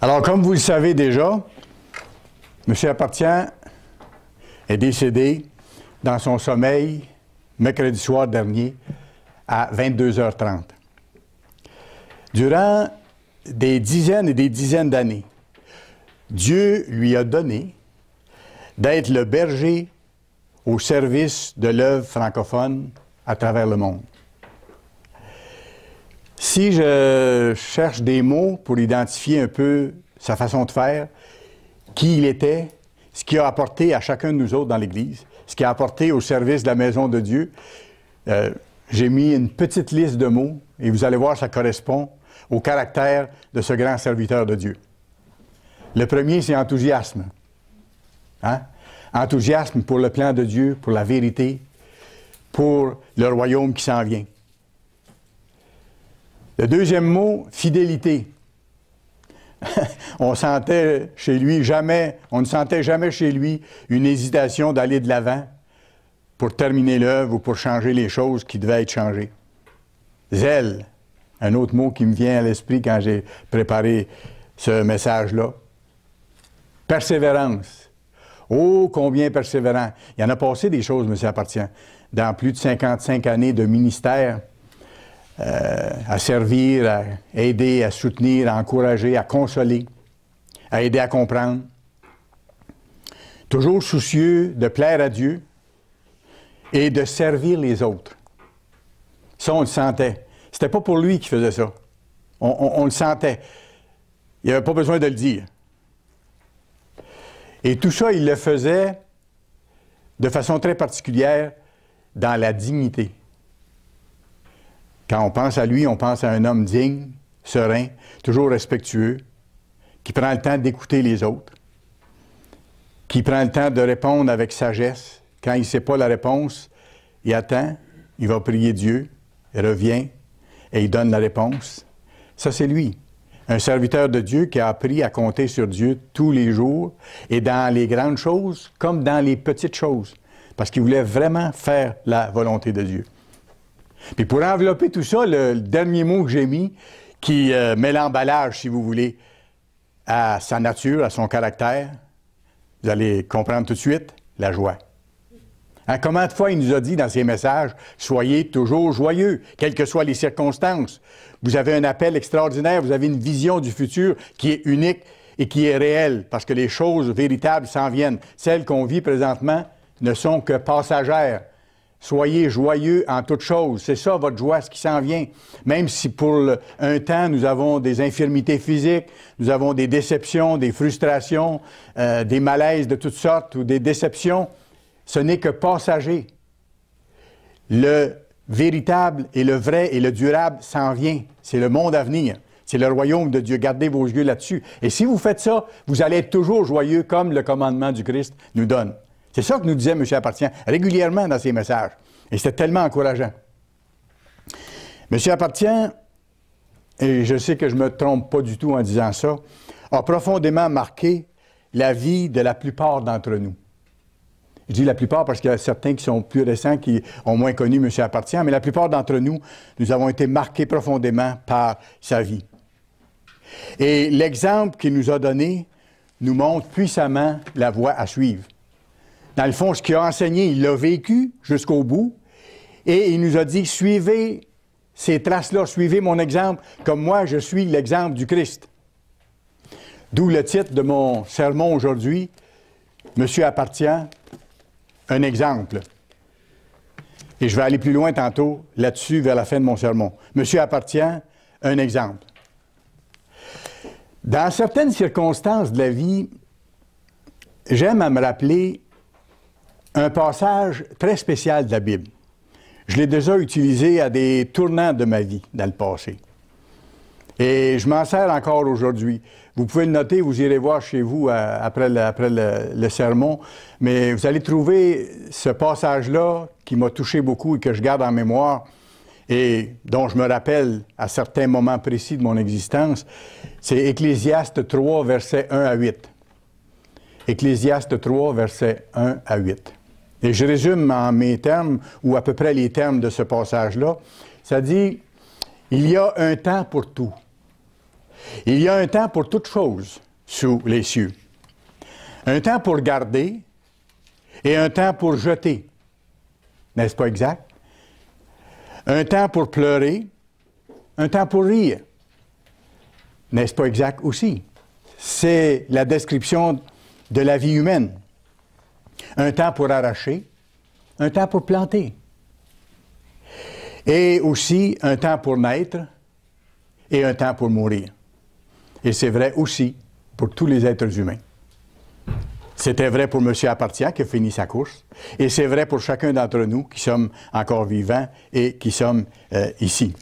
Alors, comme vous le savez déjà, M. Appartient est décédé dans son sommeil mercredi soir dernier à 22h30. Durant des dizaines et des dizaines d'années, Dieu lui a donné d'être le berger au service de l'œuvre francophone à travers le monde. Si je cherche des mots pour identifier un peu sa façon de faire, qui il était, ce qu'il a apporté à chacun de nous autres dans l'Église, ce qu'il a apporté au service de la maison de Dieu, j'ai mis une petite liste de mots et vous allez voir, ça correspond au caractère de ce grand serviteur de Dieu. Le premier, c'est enthousiasme. Hein? Enthousiasme pour le plan de Dieu, pour la vérité, pour le royaume qui s'en vient. Le deuxième mot, fidélité. On ne sentait jamais chez lui une hésitation d'aller de l'avant pour terminer l'œuvre ou pour changer les choses qui devaient être changées. Zèle, un autre mot qui me vient à l'esprit quand j'ai préparé ce message-là. Persévérance. Oh, combien persévérant. Il en a passé des choses, M. Appartient, dans plus de 55 années de ministère, à servir, à aider, à soutenir, à encourager, à consoler, à aider à comprendre. Toujours soucieux de plaire à Dieu et de servir les autres. Ça, on le sentait. C'était pas pour lui qu'il faisait ça. On le sentait. Il n'y avait pas besoin de le dire. Et tout ça, il le faisait de façon très particulière dans la dignité. Quand on pense à lui, on pense à un homme digne, serein, toujours respectueux, qui prend le temps d'écouter les autres, qui prend le temps de répondre avec sagesse. Quand il ne sait pas la réponse, il attend, il va prier Dieu, il revient et il donne la réponse. Ça, c'est lui. Un serviteur de Dieu qui a appris à compter sur Dieu tous les jours et dans les grandes choses comme dans les petites choses, parce qu'il voulait vraiment faire la volonté de Dieu. Puis pour envelopper tout ça, le dernier mot que j'ai mis, qui met l'emballage, si vous voulez, à sa nature, à son caractère, vous allez comprendre tout de suite, la joie. Hein, combien de fois il nous a dit dans ses messages, soyez toujours joyeux, quelles que soient les circonstances. Vous avez un appel extraordinaire, vous avez une vision du futur qui est unique et qui est réelle, parce que les choses véritables s'en viennent. Celles qu'on vit présentement ne sont que passagères. Soyez joyeux en toutes choses. C'est ça, votre joie, ce qui s'en vient. Même si pour un temps, nous avons des infirmités physiques, nous avons des déceptions, des frustrations, des malaises de toutes sortes ou des déceptions, ce n'est que passager. Le véritable et le vrai et le durable s'en vient. C'est le monde à venir. C'est le royaume de Dieu. Gardez vos yeux là-dessus. Et si vous faites ça, vous allez être toujours joyeux comme le commandement du Christ nous donne. C'est ça que nous disait M. Appartient régulièrement dans ses messages. Et c'était tellement encourageant. M. Appartient, et je sais que je ne me trompe pas du tout en disant ça, a profondément marqué la vie de la plupart d'entre nous. Je dis la plupart parce qu'il y a certains qui sont plus récents, qui ont moins connu M. Appartient, mais la plupart d'entre nous, nous avons été marqués profondément par sa vie. Et l'exemple qu'il nous a donné nous montre puissamment la voie à suivre. Dans le fond, ce qu'il a enseigné, il l'a vécu jusqu'au bout, et il nous a dit, suivez ces traces-là, suivez mon exemple, comme moi, je suis l'exemple du Christ. D'où le titre de mon sermon aujourd'hui, Monsieur Appartient, un exemple. Et je vais aller plus loin tantôt là-dessus vers la fin de mon sermon. Monsieur Appartient, un exemple. Dans certaines circonstances de la vie, j'aime à me rappeler un passage très spécial de la Bible. Je l'ai déjà utilisé à des tournants de ma vie dans le passé. Et je m'en sers encore aujourd'hui. Vous pouvez le noter, vous irez voir chez vous après le sermon, mais vous allez trouver ce passage-là qui m'a touché beaucoup et que je garde en mémoire et dont je me rappelle à certains moments précis de mon existence. C'est Ecclésiaste 3, versets 1 à 8. Ecclésiaste 3, versets 1 à 8. Et je résume en mes termes, ou à peu près les termes de ce passage-là. Ça dit, il y a un temps pour tout. Il y a un temps pour toute chose sous les cieux. Un temps pour garder et un temps pour jeter. N'est-ce pas exact? Un temps pour pleurer, un temps pour rire. N'est-ce pas exact aussi? C'est la description de la vie humaine. Un temps pour arracher, un temps pour planter. Et aussi un temps pour naître et un temps pour mourir. Et c'est vrai aussi pour tous les êtres humains. C'était vrai pour M. Appartient qui a fini sa course, et c'est vrai pour chacun d'entre nous qui sommes encore vivants et qui sommes ici.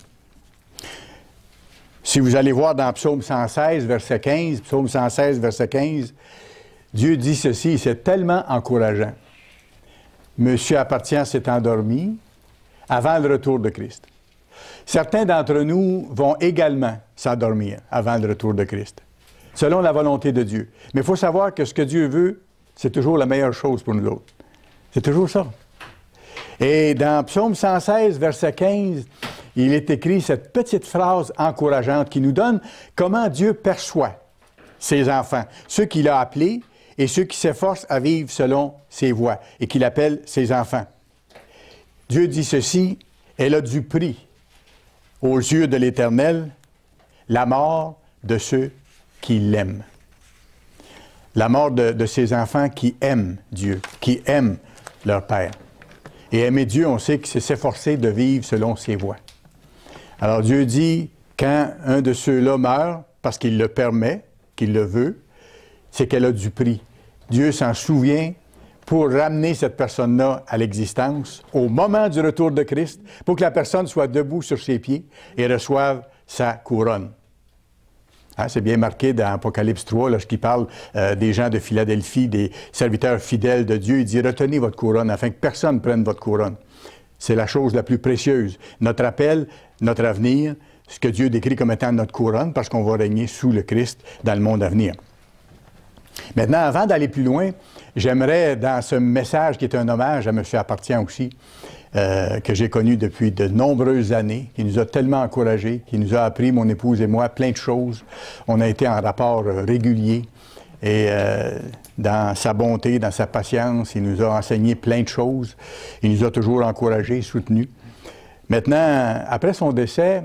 Si vous allez voir dans Psaume 116, verset 15, Psaume 116, verset 15, Dieu dit ceci, c'est tellement encourageant. M. Appartient s'est endormi avant le retour de Christ. Certains d'entre nous vont également s'endormir avant le retour de Christ, selon la volonté de Dieu. Mais il faut savoir que ce que Dieu veut, c'est toujours la meilleure chose pour nous autres. C'est toujours ça. Et dans Psaume 116, verset 15, il est écrit cette petite phrase encourageante qui nous donne comment Dieu perçoit ses enfants, ceux qu'il a appelés et ceux qui s'efforcent à vivre selon ses voies et qu'il appelle ses enfants. Dieu dit ceci, « Elle a du prix aux yeux de l'Éternel, la mort de ceux qui l'aiment. » La mort de ces enfants qui aiment Dieu, qui aiment leur Père. Et aimer Dieu, on sait que c'est s'efforcer de vivre selon ses voies. Alors Dieu dit, quand un de ceux-là meurt, parce qu'il le permet, qu'il le veut, c'est qu'elle a du prix. Dieu s'en souvient pour ramener cette personne-là à l'existence au moment du retour de Christ, pour que la personne soit debout sur ses pieds et reçoive sa couronne. Hein, c'est bien marqué dans Apocalypse 3, lorsqu'il parle des gens de Philadelphie, des serviteurs fidèles de Dieu. Il dit « Retenez votre couronne afin que personne ne prenne votre couronne. » C'est la chose la plus précieuse. Notre appel, notre avenir, ce que Dieu décrit comme étant notre couronne, parce qu'on va régner sous le Christ dans le monde à venir. Maintenant, avant d'aller plus loin, j'aimerais, dans ce message qui est un hommage à M. Appartient aussi, que j'ai connu depuis de nombreuses années, qui nous a tellement encouragés, qui nous a appris, mon épouse et moi, plein de choses. On a été en rapport régulier et dans sa bonté, dans sa patience, il nous a enseigné plein de choses. Il nous a toujours encouragés, soutenus. Maintenant, après son décès,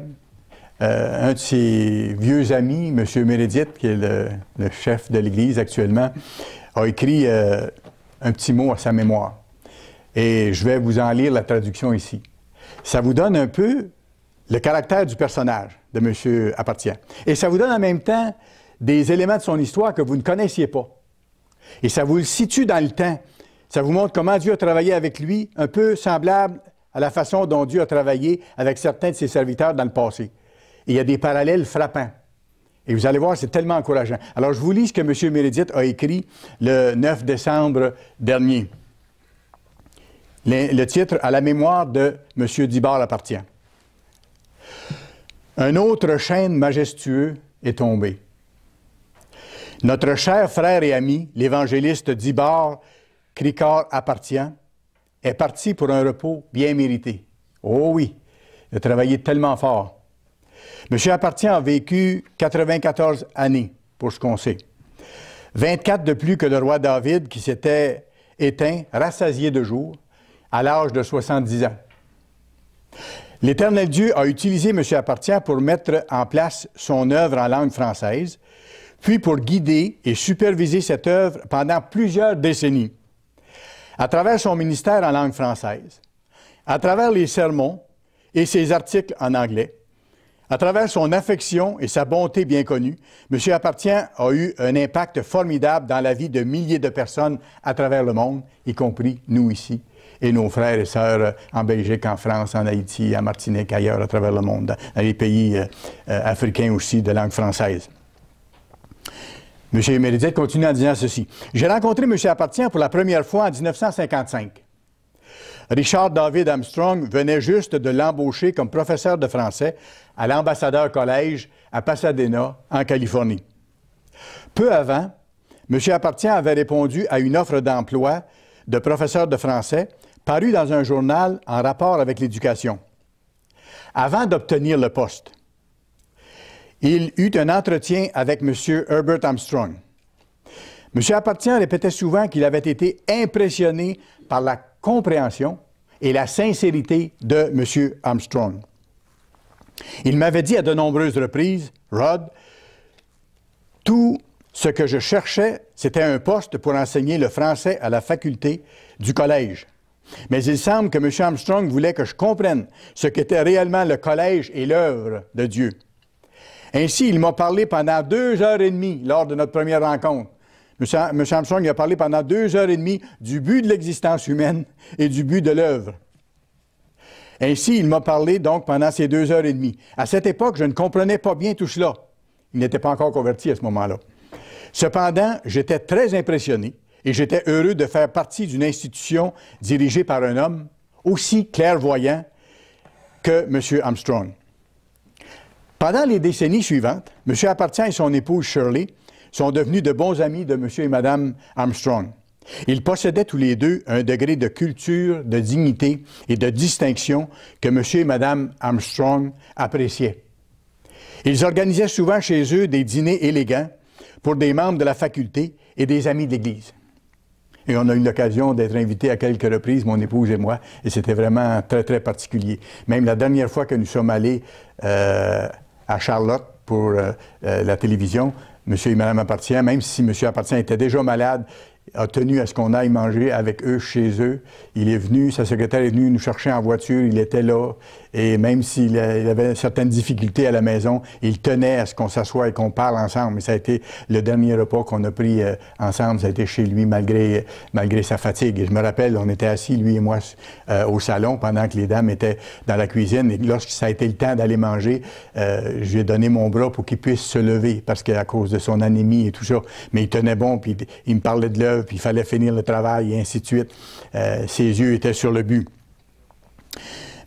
un de ses vieux amis, M. Meredith, qui est le chef de l'Église actuellement, a écrit un petit mot à sa mémoire. Et je vais vous en lire la traduction ici. Ça vous donne un peu le caractère du personnage de M. Appartient. Et ça vous donne en même temps des éléments de son histoire que vous ne connaissiez pas. Et ça vous le situe dans le temps. Ça vous montre comment Dieu a travaillé avec lui, un peu semblable à la façon dont Dieu a travaillé avec certains de ses serviteurs dans le passé. Et il y a des parallèles frappants. Et vous allez voir, c'est tellement encourageant. Alors, je vous lis ce que M. Meredith a écrit le 9 décembre dernier. Le titre « À la mémoire de M. Dibord Appartient ». Un autre chêne majestueux est tombé. Notre cher frère et ami, l'évangéliste Dibord Cricard Appartient, est parti pour un repos bien mérité. Oh oui, il a travaillé tellement fort. M. Appartient a vécu 94 années, pour ce qu'on sait. 24 de plus que le roi David, qui s'était éteint, rassasié de jours, à l'âge de 70 ans. L'Éternel Dieu a utilisé M. Appartient pour mettre en place son œuvre en langue française, puis pour guider et superviser cette œuvre pendant plusieurs décennies, à travers son ministère en langue française, à travers les sermons et ses articles en anglais, à travers son affection et sa bonté bien connue, M. Appartient a eu un impact formidable dans la vie de milliers de personnes à travers le monde, y compris nous ici, et nos frères et sœurs en Belgique, en France, en Haïti, en Martinique, ailleurs à travers le monde, dans les pays africains aussi de langue française. M. Meredith continue en disant ceci. « J'ai rencontré M. Appartient pour la première fois en 1955. Richard David Armstrong venait juste de l'embaucher comme professeur de français à l'Ambassadeur College à Pasadena, en Californie. Peu avant, M. Appartient avait répondu à une offre d'emploi de professeur de français parue dans un journal en rapport avec l'éducation. Avant d'obtenir le poste, il eut un entretien avec M. Herbert Armstrong. M. Appartient répétait souvent qu'il avait été impressionné par la compréhension et la sincérité de M. Armstrong. Il m'avait dit à de nombreuses reprises, « Rod, tout ce que je cherchais, c'était un poste pour enseigner le français à la faculté du collège. Mais il semble que M. Armstrong voulait que je comprenne ce qu'était réellement le collège et l'œuvre de Dieu. Ainsi, il m'a parlé pendant 2h30 lors de notre première rencontre. M. Armstrong a parlé pendant 2h30 du but de l'existence humaine et du but de l'œuvre. Ainsi, il m'a parlé donc pendant ces 2h30. À cette époque, je ne comprenais pas bien tout cela. Il n'était pas encore converti à ce moment-là. Cependant, j'étais très impressionné et j'étais heureux de faire partie d'une institution dirigée par un homme aussi clairvoyant que M. Armstrong. Pendant les décennies suivantes, M. Appartient et son épouse Shirley sont devenus de bons amis de M. et Mme Armstrong. Ils possédaient tous les deux un degré de culture, de dignité et de distinction que M. et Mme Armstrong appréciaient. Ils organisaient souvent chez eux des dîners élégants pour des membres de la faculté et des amis de l'Église. Et on a eu l'occasion d'être invités à quelques reprises, mon épouse et moi, et c'était vraiment très, très particulier. Même la dernière fois que nous sommes allés à Charlotte pour la télévision, M. et Mme Appartient, même si M. Appartient était déjà malade, a tenu à ce qu'on aille manger avec eux chez eux. Il est venu, sa secrétaire est venue nous chercher en voiture, il était là. Et même s'il avait certaines difficultés à la maison, il tenait à ce qu'on s'assoie et qu'on parle ensemble. Et ça a été le dernier repas qu'on a pris ensemble, ça a été chez lui malgré sa fatigue. Et je me rappelle, on était assis, lui et moi, au salon pendant que les dames étaient dans la cuisine. Et lorsque ça a été le temps d'aller manger, je lui ai donné mon bras pour qu'il puisse se lever parce qu'à cause de son anémie et tout ça. Mais il tenait bon, puis il me parlait de l'œuvre, puis il fallait finir le travail et ainsi de suite. Ses yeux étaient sur le but.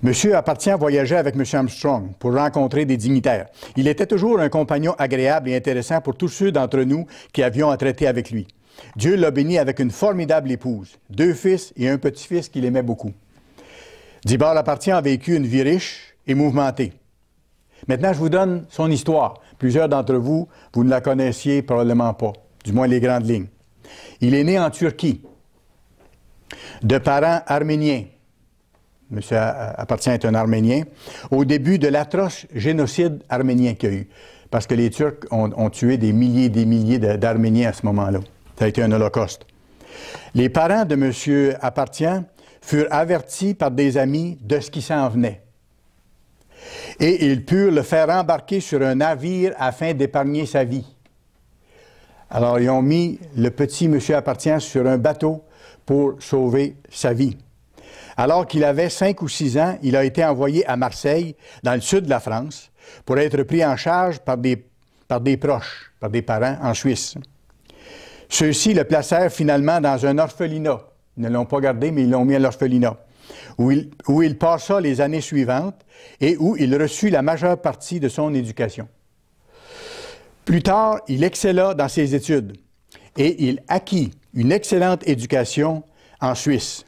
M. Appartient voyageait avec M. Armstrong pour rencontrer des dignitaires. Il était toujours un compagnon agréable et intéressant pour tous ceux d'entre nous qui avions à traiter avec lui. Dieu l'a béni avec une formidable épouse, 2 fils et un petit-fils qu'il aimait beaucoup. Dibord Appartient a vécu une vie riche et mouvementée. Maintenant, je vous donne son histoire. Plusieurs d'entre vous, vous ne la connaissiez probablement pas, du moins les grandes lignes. Il est né en Turquie, de parents arméniens. M. Appartient est un Arménien, au début de l'atroce génocide arménien qu'il y a eu. Parce que les Turcs ont tué des milliers d'Arméniens à ce moment-là. Ça a été un holocauste. Les parents de M. Appartient furent avertis par des amis de ce qui s'en venait. Et ils purent le faire embarquer sur un navire afin d'épargner sa vie. Alors, ils ont mis le petit M. Appartient sur un bateau pour sauver sa vie. Alors qu'il avait 5 ou 6 ans, il a été envoyé à Marseille, dans le sud de la France, pour être pris en charge par des proches, par des parents en Suisse. Ceux-ci le placèrent finalement dans un orphelinat. Ils ne l'ont pas gardé, mais ils l'ont mis à l'orphelinat, où il passa les années suivantes et où il reçut la majeure partie de son éducation. Plus tard, il excella dans ses études et il acquit une excellente éducation en Suisse.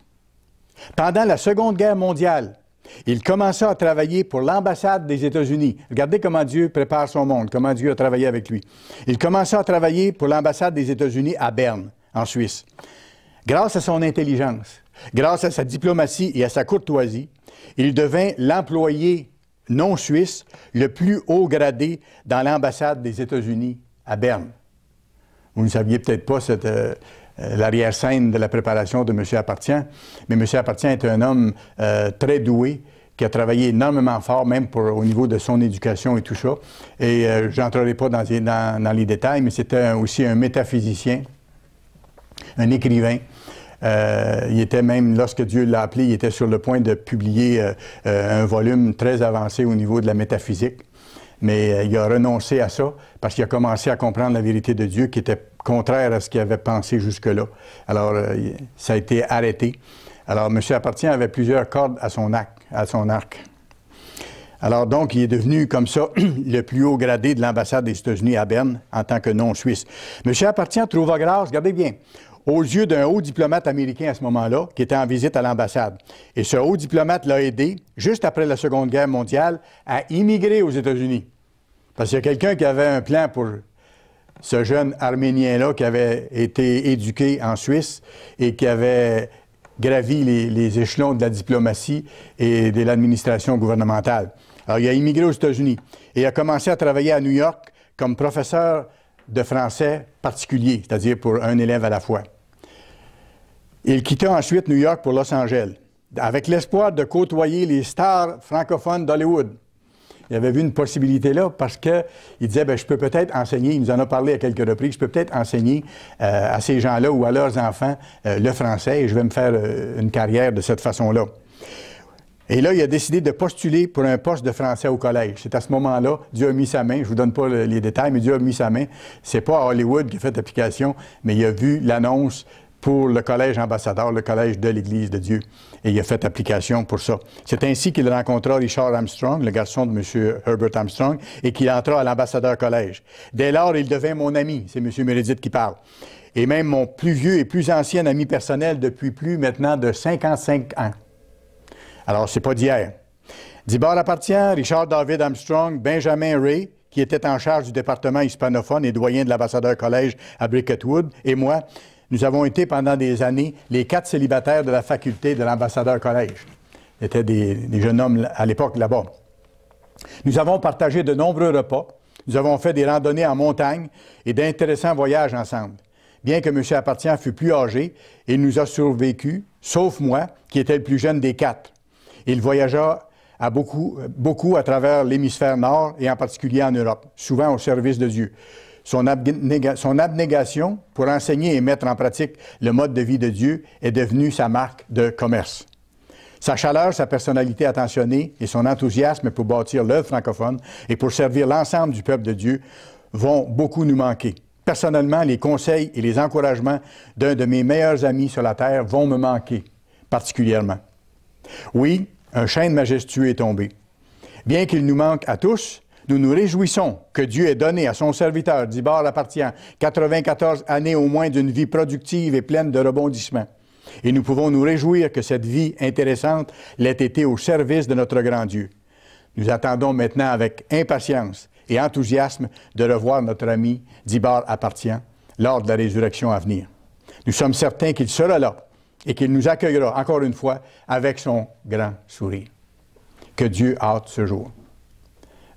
Pendant la Seconde Guerre mondiale, il commença à travailler pour l'ambassade des États-Unis. Regardez comment Dieu prépare son monde, comment Dieu a travaillé avec lui. Il commença à travailler pour l'ambassade des États-Unis à Berne, en Suisse. Grâce à son intelligence, grâce à sa diplomatie et à sa courtoisie, il devint l'employé non suisse le plus haut gradé dans l'ambassade des États-Unis à Berne. Vous ne saviez peut-être pas l'arrière-scène de la préparation de M. Appartient, mais M. Appartient est un homme très doué, qui a travaillé énormément fort, même au niveau de son éducation et tout ça. Et je n'entrerai pas dans les détails, mais c'était aussi un métaphysicien, un écrivain. Il était même, lorsque Dieu l'a appelé, il était sur le point de publier un volume très avancé au niveau de la métaphysique. Mais il a renoncé à ça parce qu'il a commencé à comprendre la vérité de Dieu qui était contraire à ce qu'il avait pensé jusque-là. Alors, ça a été arrêté. Alors, M. Appartient avait plusieurs cordes à son arc. Alors, donc, il est devenu, comme ça, le plus haut gradé de l'ambassade des États-Unis à Berne en tant que non-suisse. M. Appartient trouva grâce, regardez bien, aux yeux d'un haut diplomate américain à ce moment-là, qui était en visite à l'ambassade. Et ce haut diplomate l'a aidé, juste après la Seconde Guerre mondiale, à immigrer aux États-Unis. Parce qu'il y a quelqu'un qui avait un plan pour ce jeune Arménien-là qui avait été éduqué en Suisse et qui avait gravi les échelons de la diplomatie et de l'administration gouvernementale. Alors, il a immigré aux États-Unis et a commencé à travailler à New York comme professeur de français particulier, c'est-à-dire pour un élève à la fois. Il quitta ensuite New York pour Los Angeles, avec l'espoir de côtoyer les stars francophones d'Hollywood. Il avait vu une possibilité là parce qu'il disait, bien, je peux peut-être enseigner, il nous en a parlé à quelques reprises, je peux peut-être enseigner à ces gens-là ou à leurs enfants le français et je vais me faire une carrière de cette façon-là. Et là, il a décidé de postuler pour un poste de français au collège. C'est à ce moment-là, Dieu a mis sa main, je ne vous donne pas les détails, mais Dieu a mis sa main. C'est pas à Hollywood qui a fait l'application, mais il a vu l'annonce pour le collège ambassadeur, le collège de l'Église de Dieu. Et il a fait application pour ça. C'est ainsi qu'il rencontra Richard Armstrong, le garçon de M. Herbert Armstrong, et qu'il entra à l'ambassadeur collège. Dès lors, il devint mon ami. C'est M. Meredith qui parle. Et même mon plus vieux et plus ancien ami personnel depuis plus maintenant de 55 ans. Alors, c'est pas d'hier. Dibord appartient, Richard David Armstrong, Benjamin Ray, qui était en charge du département hispanophone et doyen de l'ambassadeur collège à Bricketwood, et moi, nous avons été pendant des années les 4 célibataires de la faculté de l'ambassadeur collège. C'était des jeunes hommes à l'époque là-bas. Nous avons partagé de nombreux repas. Nous avons fait des randonnées en montagne et d'intéressants voyages ensemble. Bien que M. Appartient fût plus âgé, il nous a survécu, sauf moi, qui était le plus jeune des 4. Il voyagea beaucoup à travers l'hémisphère nord et en particulier en Europe, souvent au service de Dieu. Son abnégation pour enseigner et mettre en pratique le mode de vie de Dieu est devenue sa marque de commerce. Sa chaleur, sa personnalité attentionnée et son enthousiasme pour bâtir l'œuvre francophone et pour servir l'ensemble du peuple de Dieu vont beaucoup nous manquer. Personnellement, les conseils et les encouragements d'un de mes meilleurs amis sur la terre vont me manquer particulièrement. Oui, un chêne majestueux est tombé. Bien qu'il nous manque à tous, nous nous réjouissons que Dieu ait donné à son serviteur, Dibord Appartient, 94 années au moins d'une vie productive et pleine de rebondissements. Et nous pouvons nous réjouir que cette vie intéressante l'ait été au service de notre grand Dieu. Nous attendons maintenant avec impatience et enthousiasme de revoir notre ami Dibord Appartient lors de la résurrection à venir. Nous sommes certains qu'il sera là et qu'il nous accueillera encore une fois avec son grand sourire. Que Dieu hâte ce jour.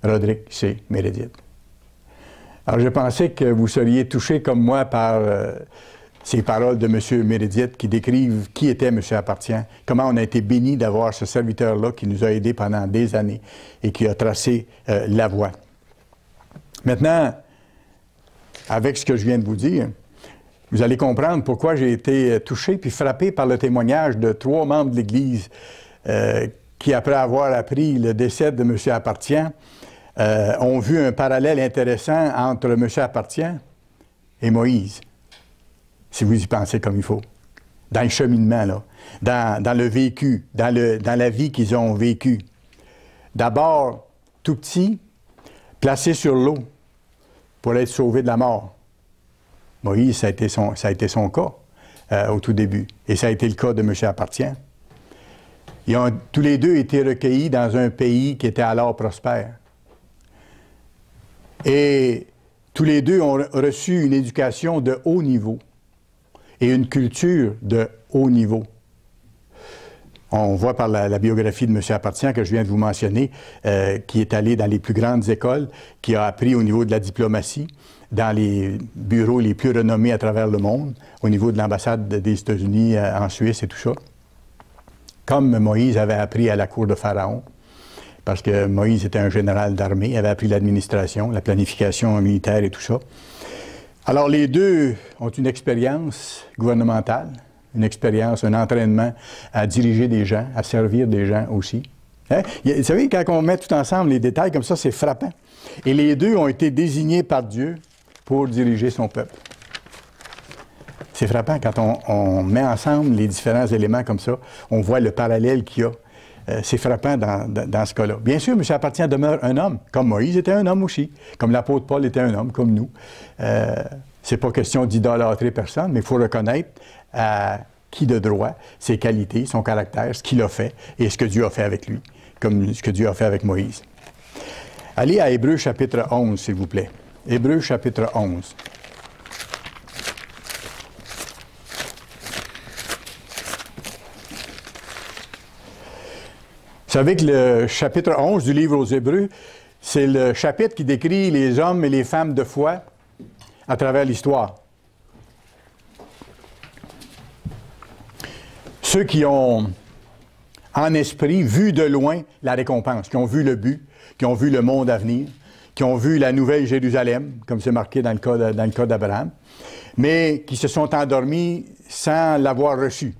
Roderick C. Meredith. Alors, je pensais que vous seriez touchés comme moi par ces paroles de M. Meredith qui décrivent qui était M. Appartient, comment on a été béni d'avoir ce serviteur-là qui nous a aidés pendant des années et qui a tracé la voie. Maintenant, avec ce que je viens de vous dire, vous allez comprendre pourquoi j'ai été touché puis frappé par le témoignage de 3 membres de l'Église qui, après avoir appris le décès de M. Appartient, ont vu un parallèle intéressant entre M. Appartient et Moïse, si vous y pensez comme il faut, dans le cheminement, là, dans le vécu, dans la vie qu'ils ont vécue. D'abord, tout petit, placé sur l'eau pour être sauvé de la mort. Moïse, ça a été son cas au tout début, et ça a été le cas de M. Appartient. Ils ont tous les deux été recueillis dans un pays qui était alors prospère. Et tous les deux ont reçu une éducation de haut niveau et une culture de haut niveau. On voit par la biographie de M. Appartient que je viens de vous mentionner, qui est allé dans les plus grandes écoles, qui a appris au niveau de la diplomatie, dans les bureaux les plus renommés à travers le monde, au niveau de l'ambassade des États-Unis en Suisse et tout ça. Comme Moïse avait appris à la cour de Pharaon, parce que Moïse était un général d'armée, il avait appris l'administration, la planification militaire et tout ça. Alors, les deux ont une expérience gouvernementale, une expérience, un entraînement à diriger des gens, à servir des gens aussi. Hein? Vous savez, quand on met tout ensemble les détails comme ça, c'est frappant. Et les deux ont été désignés par Dieu pour diriger son peuple. C'est frappant quand on met ensemble les différents éléments comme ça, on voit le parallèle qu'il y a. C'est frappant dans ce cas-là. Bien sûr, M. Appartient demeure un homme, comme Moïse était un homme aussi, comme l'apôtre Paul était un homme, comme nous. C'est pas question d'idolâtrer personne, mais il faut reconnaître à qui de droit ses qualités, son caractère, ce qu'il a fait et ce que Dieu a fait avec lui, comme ce que Dieu a fait avec Moïse. Allez à Hébreux chapitre 11, s'il vous plaît. Hébreux chapitre 11. Vous savez que le chapitre 11 du livre aux Hébreux, c'est le chapitre qui décrit les hommes et les femmes de foi à travers l'histoire. Ceux qui ont, en esprit, vu de loin la récompense, qui ont vu le but, qui ont vu le monde à venir, qui ont vu la nouvelle Jérusalem, comme c'est marqué dans le cas d'Abraham, mais qui se sont endormis sans l'avoir reçu,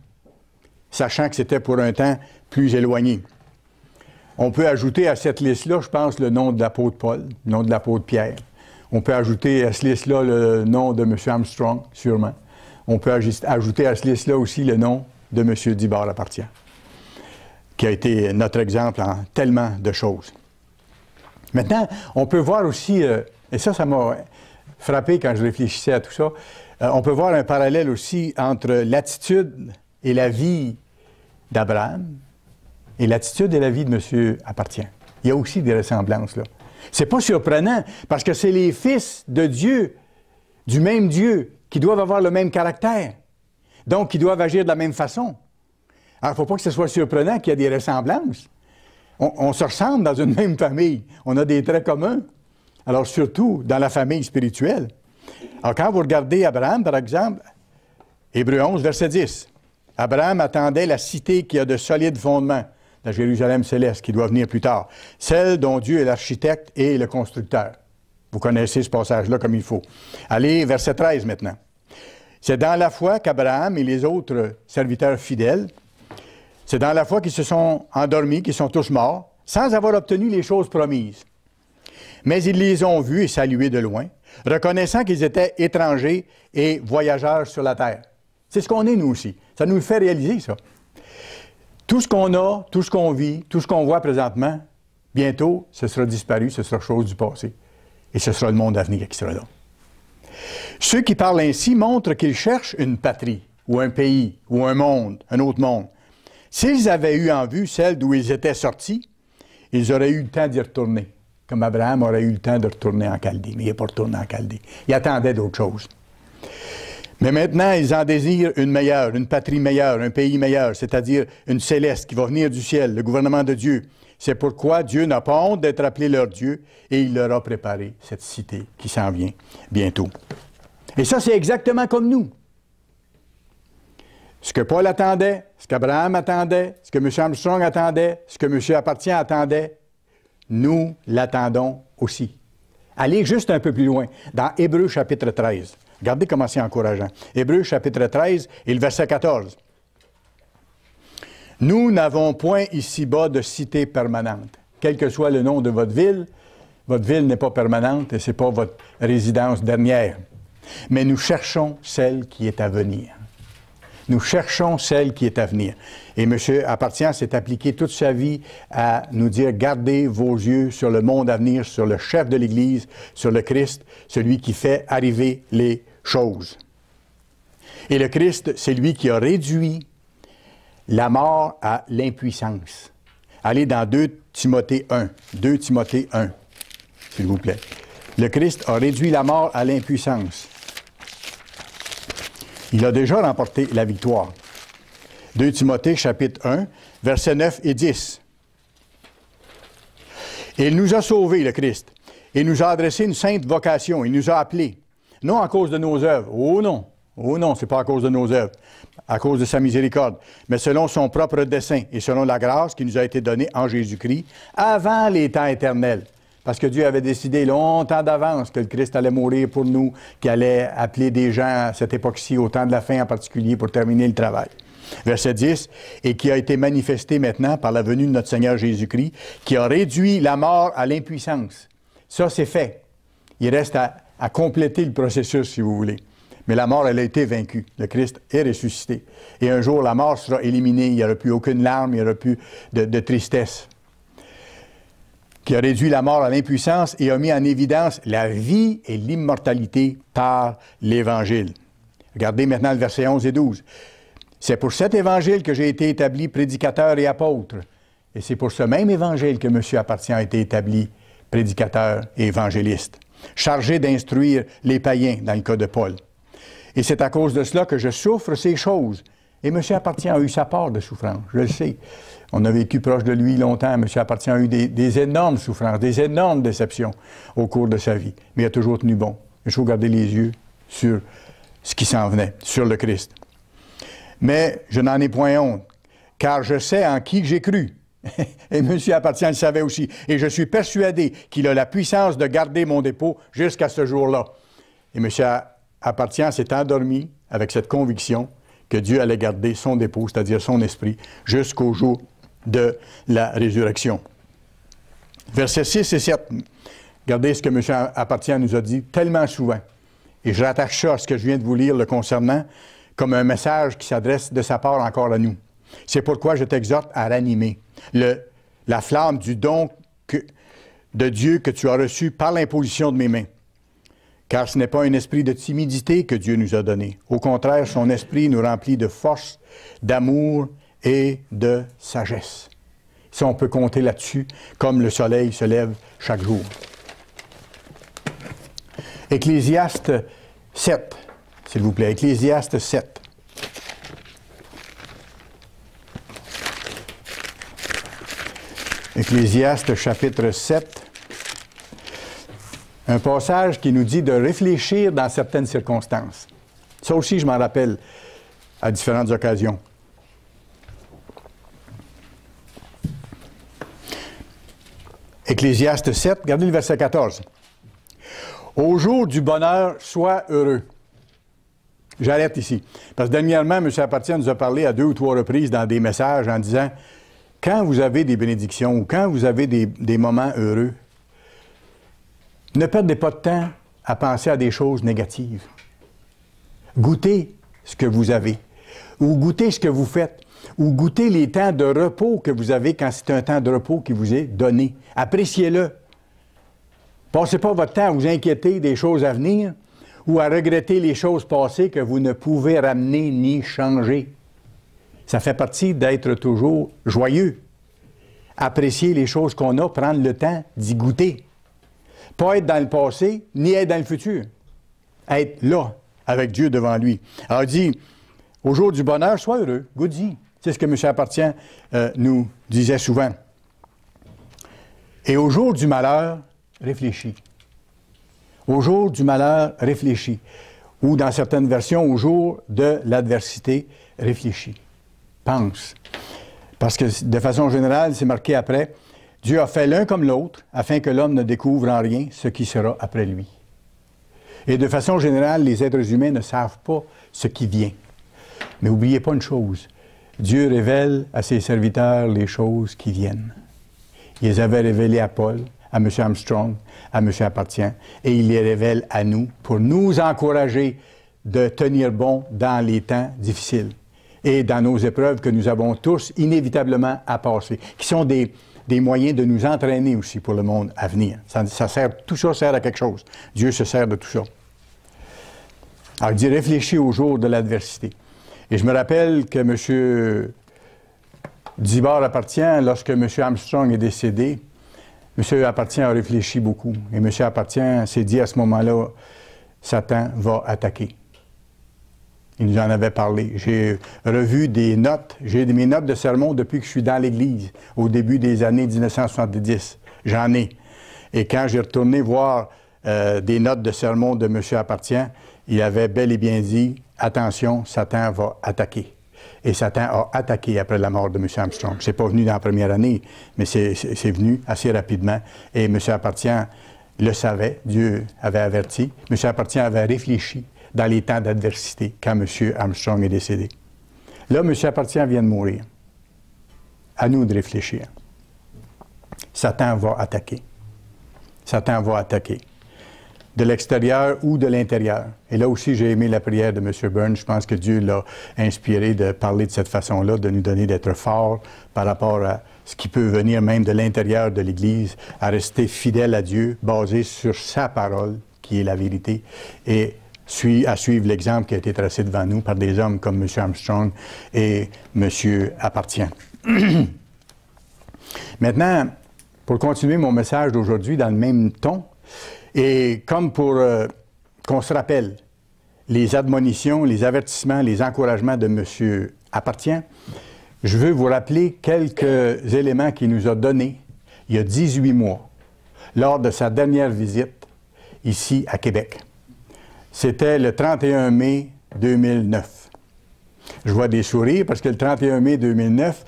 sachant que c'était pour un temps plus éloigné. On peut ajouter à cette liste-là, je pense, le nom de l'apôtre Paul, le nom de l'apôtre Pierre. On peut ajouter à cette liste-là le nom de M. Armstrong, sûrement. On peut ajouter à cette liste-là aussi le nom de M. Dibord appartient, qui a été notre exemple en tellement de choses. Maintenant, on peut voir aussi, et ça m'a frappé quand je réfléchissais à tout ça, on peut voir un parallèle aussi entre l'attitude et la vie d'Abraham et l'attitude et la vie de M. appartient. Il y a aussi des ressemblances là. C'est pas surprenant, parce que c'est les fils de Dieu, du même Dieu, qui doivent avoir le même caractère. Donc, qui doivent agir de la même façon. Alors, il ne faut pas que ce soit surprenant qu'il y ait des ressemblances. On se ressemble dans une même famille. On a des traits communs. Alors, surtout dans la famille spirituelle. Alors, quand vous regardez Abraham, par exemple, Hébreux 11, verset 10. Abraham attendait la cité qui a de solides fondements, la Jérusalem céleste, qui doit venir plus tard. Celle dont Dieu est l'architecte et le constructeur. Vous connaissez ce passage-là comme il faut. Allez, verset 13 maintenant. C'est dans la foi qu'Abraham et les autres serviteurs fidèles, c'est dans la foi qu'ils se sont endormis, qu'ils sont tous morts, sans avoir obtenu les choses promises. Mais ils les ont vus et salués de loin, reconnaissant qu'ils étaient étrangers et voyageurs sur la terre. C'est ce qu'on est, nous aussi. Ça nous le fait réaliser, ça. Tout ce qu'on a, tout ce qu'on vit, tout ce qu'on voit présentement, bientôt, ce sera disparu, ce sera chose du passé. Et ce sera le monde à venir qui sera là. Ceux qui parlent ainsi montrent qu'ils cherchent une patrie, ou un pays, ou un monde, un autre monde. S'ils avaient eu en vue celle d'où ils étaient sortis, ils auraient eu le temps d'y retourner, comme Abraham aurait eu le temps de retourner en Chaldée. Mais il n'est pas retourné en Chaldée. Il attendait d'autres choses. Mais maintenant, ils en désirent une meilleure, une patrie meilleure, un pays meilleur, c'est-à-dire une céleste qui va venir du ciel, le gouvernement de Dieu. C'est pourquoi Dieu n'a pas honte d'être appelé leur Dieu et il leur a préparé cette cité qui s'en vient bientôt. Et ça, c'est exactement comme nous. Ce que Paul attendait, ce qu'Abraham attendait, ce que M. Armstrong attendait, ce que M. Appartient attendait, nous l'attendons aussi. Allez juste un peu plus loin, dans Hébreux chapitre 13. Regardez comment c'est encourageant. Hébreux chapitre 13 et le verset 14. Nous n'avons point ici-bas de cité permanente. Quel que soit le nom de votre ville n'est pas permanente et ce n'est pas votre résidence dernière. Mais nous cherchons celle qui est à venir. Nous cherchons celle qui est à venir. Et M. Appartient s'est appliqué toute sa vie à nous dire, gardez vos yeux sur le monde à venir, sur le chef de l'Église, sur le Christ, celui qui fait arriver les choses. Et le Christ, c'est lui qui a réduit la mort à l'impuissance. Allez dans 2 Timothée 1. 2 Timothée 1, s'il vous plaît. Le Christ a réduit la mort à l'impuissance. Il a déjà remporté la victoire. 2 Timothée, chapitre 1, versets 9 et 10. Et il nous a sauvés, le Christ, et nous a adressé une sainte vocation. Il nous a appelés, non à cause de nos œuvres. Oh non, c'est pas à cause de nos œuvres, à cause de sa miséricorde, mais selon son propre dessein et selon la grâce qui nous a été donnée en Jésus-Christ avant les temps éternels. Parce que Dieu avait décidé longtemps d'avance que le Christ allait mourir pour nous, qu'il allait appeler des gens à cette époque-ci, au temps de la fin en particulier, pour terminer le travail. Verset 10, et qui a été manifesté maintenant par la venue de notre Seigneur Jésus-Christ, qui a réduit la mort à l'impuissance. Ça, c'est fait. Il reste à compléter le processus, si vous voulez. Mais la mort, elle a été vaincue. Le Christ est ressuscité. Et un jour, la mort sera éliminée. Il n'y aura plus aucune larme, il n'y aura plus de tristesse. Qui a réduit la mort à l'impuissance et a mis en évidence la vie et l'immortalité par l'Évangile. Regardez maintenant le verset 11 et 12. C'est pour cet Évangile que j'ai été établi prédicateur et apôtre. Et c'est pour ce même Évangile que M. Appartient a été établi prédicateur et évangéliste, chargé d'instruire les païens, dans le cas de Paul. Et c'est à cause de cela que je souffre ces choses. Et M. Appartient a eu sa part de souffrance, je le sais. On a vécu proche de lui longtemps. M. Appartient a eu des énormes souffrances, des énormes déceptions au cours de sa vie. Mais il a toujours tenu bon. Il faut garder les yeux sur ce qui s'en venait, sur le Christ. Mais je n'en ai point honte, car je sais en qui j'ai cru. Et M. Appartient le savait aussi. Et je suis persuadé qu'il a la puissance de garder mon dépôt jusqu'à ce jour-là. Et M. Appartient s'est endormi avec cette conviction que Dieu allait garder son dépôt, c'est-à-dire son esprit, jusqu'au jour de la résurrection. Versets 6 et 7. Regardez ce que M. Appartient nous a dit tellement souvent. Et je rattache ça à ce que je viens de vous lire le concernant, comme un message qui s'adresse de sa part encore à nous. C'est pourquoi je t'exhorte à ranimer la flamme du don de Dieu que tu as reçu par l'imposition de mes mains. Car ce n'est pas un esprit de timidité que Dieu nous a donné. Au contraire, son esprit nous remplit de force, d'amour et de sagesse. Ça, on peut compter là-dessus, comme le soleil se lève chaque jour. Ecclésiaste 7, s'il vous plaît. Ecclésiaste 7. Ecclésiaste chapitre 7. Un passage qui nous dit de réfléchir dans certaines circonstances. Ça aussi, je m'en rappelle à différentes occasions. Ecclésiaste 7, regardez le verset 14. « Au jour du bonheur, sois heureux. » J'arrête ici. Parce que dernièrement, M. Appartient nous a parlé à 2 ou 3 reprises dans des messages en disant « Quand vous avez des bénédictions ou quand vous avez des moments heureux, ne perdez pas de temps à penser à des choses négatives. Goûtez ce que vous avez, ou goûtez ce que vous faites, ou goûtez les temps de repos que vous avez quand c'est un temps de repos qui vous est donné. Appréciez-le. Passez pas votre temps à vous inquiéter des choses à venir ou à regretter les choses passées que vous ne pouvez ramener ni changer. Ça fait partie d'être toujours joyeux. Apprécier les choses qu'on a, prendre le temps d'y goûter. Pas être dans le passé, ni être dans le futur. Être là, avec Dieu devant lui. Alors il dit, au jour du bonheur, sois heureux, goûte-y. C'est ce que M. Appartient nous disait souvent. Et au jour du malheur, réfléchis. Au jour du malheur, réfléchis. Ou dans certaines versions, au jour de l'adversité, réfléchis. Pense. Parce que de façon générale, c'est marqué après, Dieu a fait l'un comme l'autre, afin que l'homme ne découvre en rien ce qui sera après lui. Et de façon générale, les êtres humains ne savent pas ce qui vient. Mais n'oubliez pas une chose, Dieu révèle à ses serviteurs les choses qui viennent. Il les avait révélées à Paul, à M. Armstrong, à M. Appartient, et il les révèle à nous pour nous encourager de tenir bon dans les temps difficiles et dans nos épreuves que nous avons tous inévitablement à passer, qui sont des moyens de nous entraîner aussi pour le monde à venir. Tout ça sert à quelque chose. Dieu se sert de tout ça. Alors, il dit, réfléchis au jour de l'adversité. Et je me rappelle que M. Dibord Appartient, lorsque M. Armstrong est décédé, M. Appartient a réfléchi beaucoup. Et M. Appartient s'est dit à ce moment-là, Satan va attaquer. Il nous en avait parlé. J'ai revu des notes. J'ai mes notes de sermon depuis que je suis dans l'Église, au début des années 1970. J'en ai. Et quand j'ai retourné voir des notes de sermon de M. Appartient, il avait bel et bien dit, attention, Satan va attaquer. Et Satan a attaqué après la mort de M. Armstrong. C'est pas venu dans la première année, mais c'est venu assez rapidement. Et M. Appartient le savait, Dieu avait averti. M. Appartient avait réfléchi dans les temps d'adversité, quand M. Armstrong est décédé. Là, M. Appartient vient de mourir. À nous de réfléchir. Satan va attaquer. Satan va attaquer. De l'extérieur ou de l'intérieur. Et là aussi, j'ai aimé la prière de M. Burns. Je pense que Dieu l'a inspiré de parler de cette façon-là, de nous donner d'être forts par rapport à ce qui peut venir même de l'intérieur de l'Église, à rester fidèle à Dieu, basé sur sa parole, qui est la vérité, et à suivre l'exemple qui a été tracé devant nous par des hommes comme M. Armstrong et M. Appartient. Maintenant, pour continuer mon message d'aujourd'hui dans le même ton, et comme pour qu'on se rappelle les admonitions, les avertissements, les encouragements de M. Appartient, je veux vous rappeler quelques éléments qu'il nous a donnés il y a 18 mois, lors de sa dernière visite ici à Québec. C'était le 31 mai 2009. Je vois des sourires parce que le 31 mai 2009,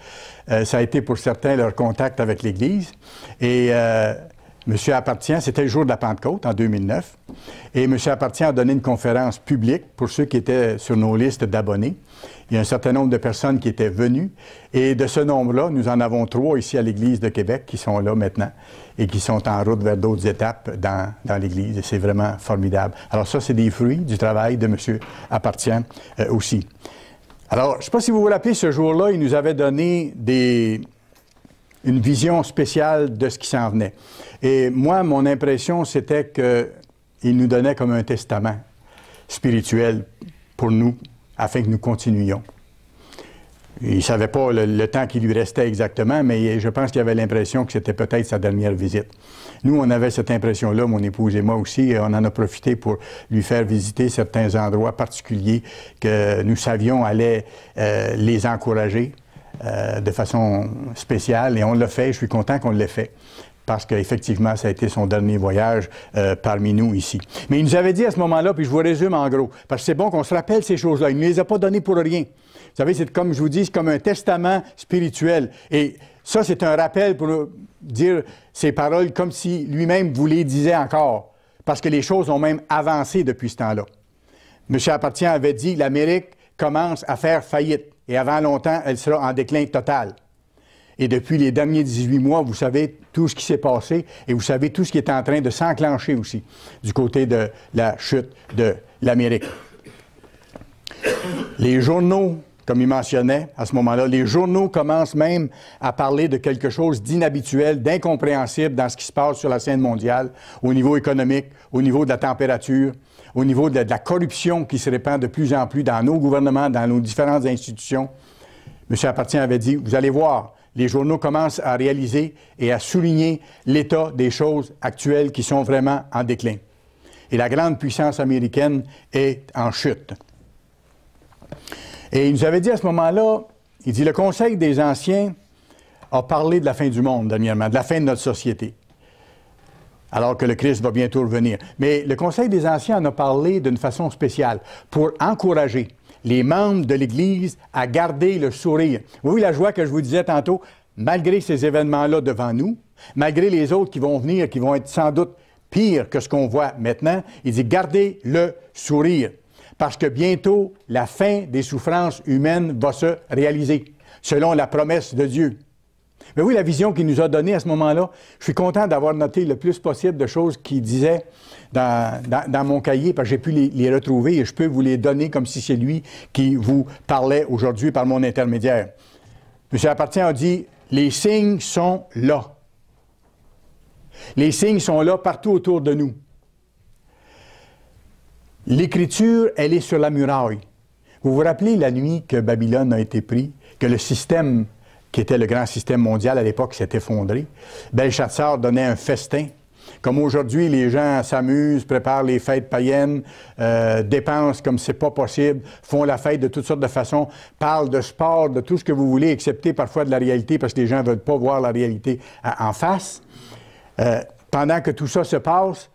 ça a été pour certains leur contact avec l'Église. Et M. Appartient, c'était le jour de la Pentecôte en 2009. Et M. Appartient a donné une conférence publique pour ceux qui étaient sur nos listes d'abonnés. Il y a un certain nombre de personnes qui étaient venues. Et de ce nombre-là, nous en avons 3 ici à l'Église de Québec qui sont là maintenant et qui sont en route vers d'autres étapes dans l'Église. Et c'est vraiment formidable. Alors ça, c'est des fruits du travail de M. Appartient aussi. Alors, je ne sais pas si vous vous rappelez, ce jour-là, il nous avait donné une vision spéciale de ce qui s'en venait. Et moi, mon impression, c'était qu'il nous donnait comme un testament spirituel pour nous, afin que nous continuions. Il ne savait pas le temps qui lui restait exactement, mais je pense qu'il avait l'impression que c'était peut-être sa dernière visite. Nous, on avait cette impression-là, mon épouse et moi aussi, et on en a profité pour lui faire visiter certains endroits particuliers que nous savions allaient les encourager de façon spéciale, et on l'a fait, je suis content qu'on l'ait fait, parce qu'effectivement, ça a été son dernier voyage parmi nous ici. Mais il nous avait dit à ce moment-là, puis je vous résume en gros, parce que c'est bon qu'on se rappelle ces choses-là, il ne les a pas données pour rien. Vous savez, c'est comme je vous dis, c'est comme un testament spirituel. Et ça, c'est un rappel pour dire ces paroles comme si lui-même vous les disait encore, parce que les choses ont même avancé depuis ce temps-là. M. Appartient avait dit, l'Amérique commence à faire faillite, et avant longtemps, elle sera en déclin total. Et depuis les derniers 18 mois, vous savez tout ce qui s'est passé et vous savez tout ce qui est en train de s'enclencher aussi du côté de la chute de l'Amérique. Les journaux, comme il mentionnait à ce moment-là, les journaux commencent même à parler de quelque chose d'inhabituel, d'incompréhensible dans ce qui se passe sur la scène mondiale, au niveau économique, au niveau de la température, au niveau de la corruption qui se répand de plus en plus dans nos gouvernements, dans nos différentes institutions. M. Appartient avait dit, vous allez voir, les journaux commencent à réaliser et à souligner l'état des choses actuelles qui sont vraiment en déclin. Et la grande puissance américaine est en chute. Et il nous avait dit à ce moment-là, il dit, le Conseil des Anciens a parlé de la fin du monde dernièrement, de la fin de notre société, alors que le Christ va bientôt revenir. Mais le Conseil des Anciens en a parlé d'une façon spéciale pour encourager les membres de l'Église à garder le sourire. Oui, la joie que je vous disais tantôt, malgré ces événements-là devant nous, malgré les autres qui vont venir, qui vont être sans doute pires que ce qu'on voit maintenant, il dit gardez le sourire, parce que bientôt la fin des souffrances humaines va se réaliser, selon la promesse de Dieu. Mais oui, la vision qu'il nous a donnée à ce moment-là, je suis content d'avoir noté le plus possible de choses qu'il disait dans mon cahier, parce que j'ai pu les retrouver et je peux vous les donner comme si c'est lui qui vous parlait aujourd'hui par mon intermédiaire. M. Appartient a dit, les signes sont là. Les signes sont là partout autour de nous. L'Écriture, elle est sur la muraille. Vous vous rappelez la nuit que Babylone a été pris, que le système qui était le grand système mondial à l'époque s'est effondré. Belchassar donnait un festin. Comme aujourd'hui, les gens s'amusent, préparent les fêtes païennes, dépensent comme c'est pas possible, font la fête de toutes sortes de façons, parlent de sport, de tout ce que vous voulez, excepté parfois de la réalité, parce que les gens ne veulent pas voir la réalité en face. Pendant que tout ça se passe,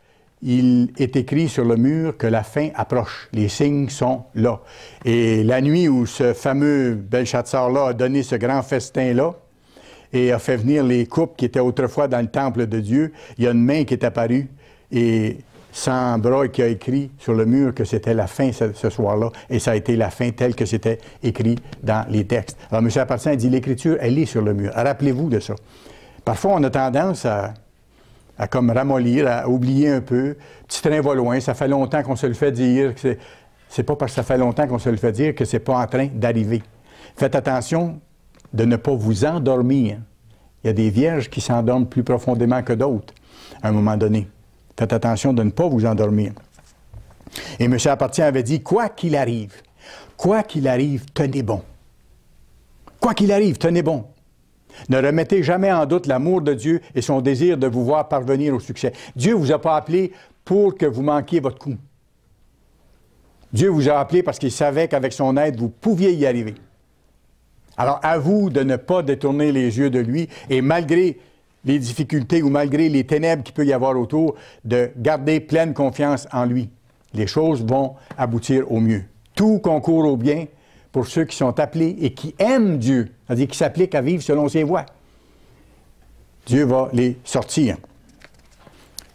il est écrit sur le mur que la fin approche. Les signes sont là. Et la nuit où ce fameux Belchassar-là a donné ce grand festin-là, et a fait venir les coupes qui étaient autrefois dans le temple de Dieu, il y a une main qui est apparue et sans bras qui a écrit sur le mur que c'était la fin ce soir-là, et ça a été la fin telle que c'était écrit dans les textes. Alors, M. Appartient dit, l'Écriture, elle est sur le mur. Rappelez-vous de ça. Parfois, on a tendance à comme ramollir, à oublier un peu. Petit train va loin, ça fait longtemps qu'on se le fait dire. C'est pas parce que ça fait longtemps qu'on se le fait dire que c'est pas en train d'arriver. Faites attention de ne pas vous endormir. Il y a des vierges qui s'endorment plus profondément que d'autres, à un moment donné. Faites attention de ne pas vous endormir. Et M. Appartient avait dit, quoi qu'il arrive, tenez bon. Quoi qu'il arrive, tenez bon. Ne remettez jamais en doute l'amour de Dieu et son désir de vous voir parvenir au succès. Dieu ne vous a pas appelé pour que vous manquiez votre coup. Dieu vous a appelé parce qu'il savait qu'avec son aide, vous pouviez y arriver. Alors, à vous de ne pas détourner les yeux de lui et malgré les difficultés ou malgré les ténèbres qu'il peut y avoir autour, de garder pleine confiance en lui. Les choses vont aboutir au mieux. Tout concourt au bien pour ceux qui sont appelés et qui aiment Dieu, c'est-à-dire qui s'appliquent à vivre selon ses voies. Dieu va les sortir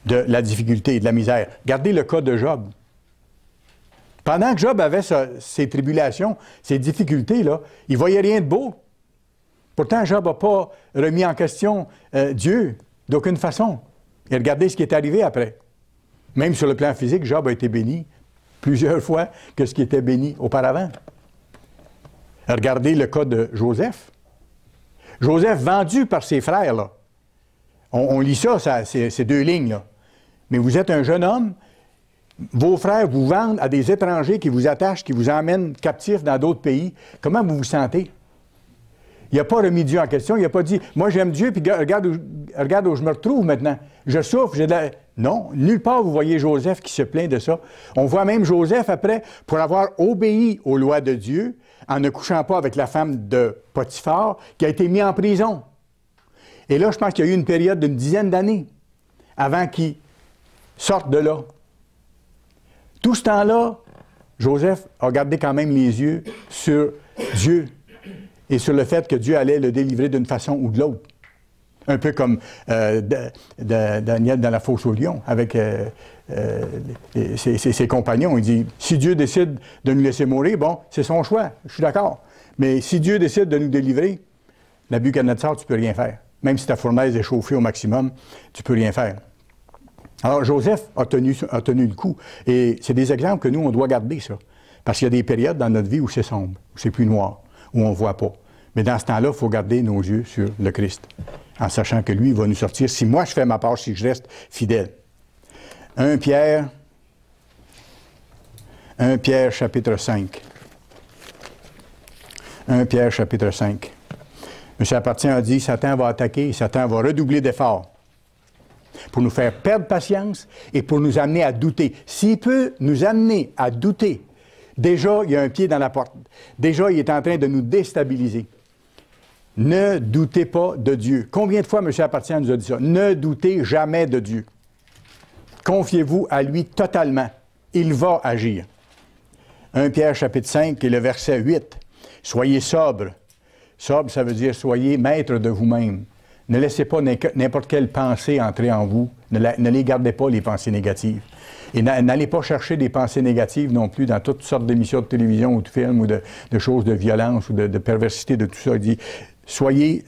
de la difficulté et de la misère. Regardez le cas de Job. Pendant que Job avait ses tribulations, ses difficultés, il ne voyait rien de beau. Pourtant, Job n'a pas remis en question Dieu d'aucune façon. Et regardez ce qui est arrivé après. Même sur le plan physique, Job a été béni plusieurs fois que ce qui était béni auparavant. Regardez le cas de Joseph. Joseph, vendu par ses frères, là. On lit ça, ces deux lignes, là. Mais vous êtes un jeune homme, vos frères vous vendent à des étrangers qui vous attachent, qui vous emmènent captifs dans d'autres pays. Comment vous vous sentez? Il n'a pas remis Dieu en question, il n'a pas dit « Moi, j'aime Dieu, puis regarde où je me retrouve maintenant. Je souffre, j'ai de la... » Non, nulle part vous voyez Joseph qui se plaint de ça. On voit même Joseph après, pour avoir obéi aux lois de Dieu, en ne couchant pas avec la femme de Potiphar, qui a été mis en prison. Et là, je pense qu'il y a eu une période d'une dizaine d'années avant qu'il sorte de là. Tout ce temps-là, Joseph a gardé quand même les yeux sur Dieu et sur le fait que Dieu allait le délivrer d'une façon ou de l'autre. Un peu comme Daniel dans la fosse au lion, avec ses compagnons. Il dit, si Dieu décide de nous laisser mourir, bon, c'est son choix, je suis d'accord. Mais si Dieu décide de nous délivrer, Nabuchodonosor, tu ne peux rien faire. Même si ta fournaise est chauffée au maximum, tu ne peux rien faire. Alors, Joseph a tenu le coup. Et c'est des exemples que nous, on doit garder, ça. Parce qu'il y a des périodes dans notre vie où c'est sombre, où c'est plus noir, où on ne voit pas. Mais dans ce temps-là, il faut garder nos yeux sur le Christ, en sachant que lui, il va nous sortir. Si moi, je fais ma part, si je reste fidèle. 1 Pierre, chapitre 5. 1 Pierre, chapitre 5. M. Appartient a dit, Satan va attaquer, Satan va redoubler d'efforts pour nous faire perdre patience et pour nous amener à douter. S'il peut nous amener à douter, déjà, il y a un pied dans la porte. Déjà, il est en train de nous déstabiliser. Ne doutez pas de Dieu. Combien de fois M. Appartient nous a dit ça? Ne doutez jamais de Dieu. Confiez-vous à lui totalement. Il va agir. 1 Pierre, chapitre 5, et le verset 8. Soyez sobre. Sobre, ça veut dire soyez maître de vous-même. Ne laissez pas n'importe quelle pensée entrer en vous. Ne les gardez pas, les pensées négatives. Et n'allez pas chercher des pensées négatives non plus dans toutes sortes d'émissions de télévision ou de films ou de choses de violence ou de perversité, de tout ça. Il dit, soyez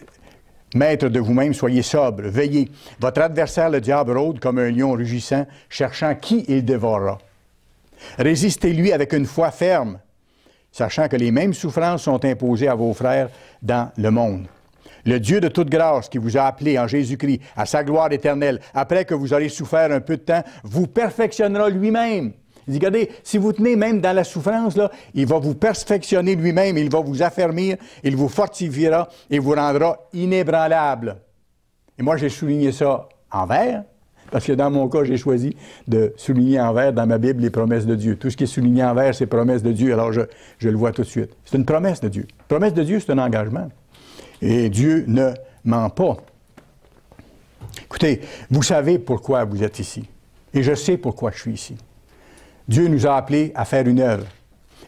maître de vous-même, soyez sobre, veillez. Votre adversaire, le diable, rôde comme un lion rugissant, cherchant qui il dévorera. Résistez-lui avec une foi ferme, sachant que les mêmes souffrances sont imposées à vos frères dans le monde. Le Dieu de toute grâce qui vous a appelé en Jésus-Christ à sa gloire éternelle, après que vous aurez souffert un peu de temps, vous perfectionnera lui-même. Il dit, regardez, si vous tenez même dans la souffrance, là, il va vous perfectionner lui-même, il va vous affermir, il vous fortifiera et vous rendra inébranlable. Et moi, j'ai souligné ça en vert, parce que dans mon cas, j'ai choisi de souligner en vert dans ma Bible les promesses de Dieu. Tout ce qui est souligné en vert, c'est promesses de Dieu. Alors, je le vois tout de suite. C'est une promesse de Dieu. Promesse de Dieu, c'est un engagement. Et Dieu ne ment pas. Écoutez, vous savez pourquoi vous êtes ici. Et je sais pourquoi je suis ici. Dieu nous a appelés à faire une œuvre.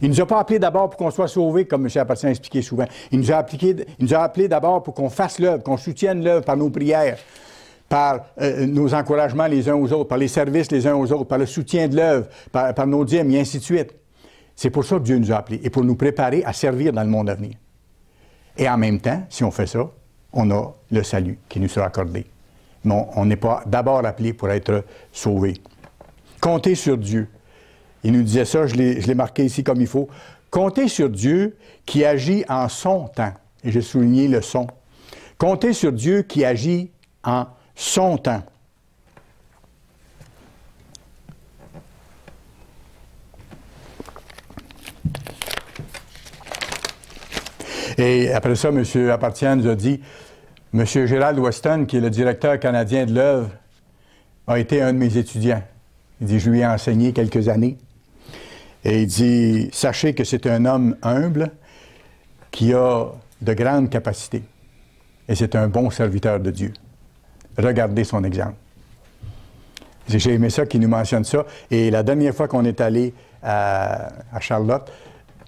Il ne nous a pas appelés d'abord pour qu'on soit sauvés, comme M. Appartient a expliqué souvent. Il nous a appelés d'abord pour qu'on fasse l'œuvre, qu'on soutienne l'œuvre par nos prières, par nos encouragements les uns aux autres, par les services les uns aux autres, par le soutien de l'œuvre, par nos dîmes, et ainsi de suite. C'est pour ça que Dieu nous a appelés, et pour nous préparer à servir dans le monde à venir. Et en même temps, si on fait ça, on a le salut qui nous sera accordé. Mais on n'est pas d'abord appelé pour être sauvé. Comptez sur Dieu. Il nous disait ça, je l'ai marqué ici comme il faut. Comptez sur Dieu qui agit en son temps. Et j'ai souligné le son. Comptez sur Dieu qui agit en son temps. Et après ça, M. Appartient nous a dit, M. Gérald Weston, qui est le directeur canadien de l'œuvre, a été un de mes étudiants. Il dit, je lui ai enseigné quelques années. Et il dit, sachez que c'est un homme humble qui a de grandes capacités. Et c'est un bon serviteur de Dieu. Regardez son exemple. J'ai aimé ça qu'il nous mentionne ça. Et la dernière fois qu'on est allé à Charlotte,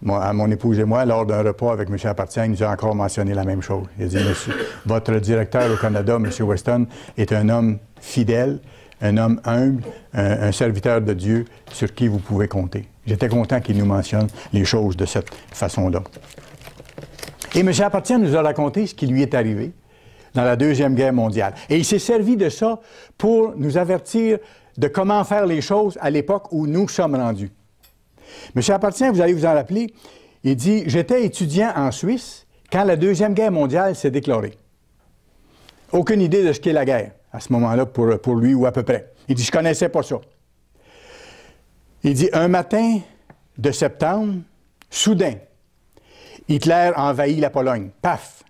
mon épouse et moi, lors d'un repas avec M. Apartient, il nous a encore mentionné la même chose. Il a dit, monsieur, votre directeur au Canada, M. Weston, est un homme fidèle, un homme humble, un serviteur de Dieu sur qui vous pouvez compter. J'étais content qu'il nous mentionne les choses de cette façon-là. Et M. Apartient nous a raconté ce qui lui est arrivé dans la Deuxième Guerre mondiale. Et il s'est servi de ça pour nous avertir de comment faire les choses à l'époque où nous sommes rendus. M. Apartient, vous allez vous en rappeler, il dit « J'étais étudiant en Suisse quand la Deuxième Guerre mondiale s'est déclarée. Aucune idée de ce qu'est la guerre à ce moment-là pour lui ou à peu près. Il dit « Je ne connaissais pas ça. » Il dit « Un matin de septembre, soudain, Hitler envahit la Pologne. Paf!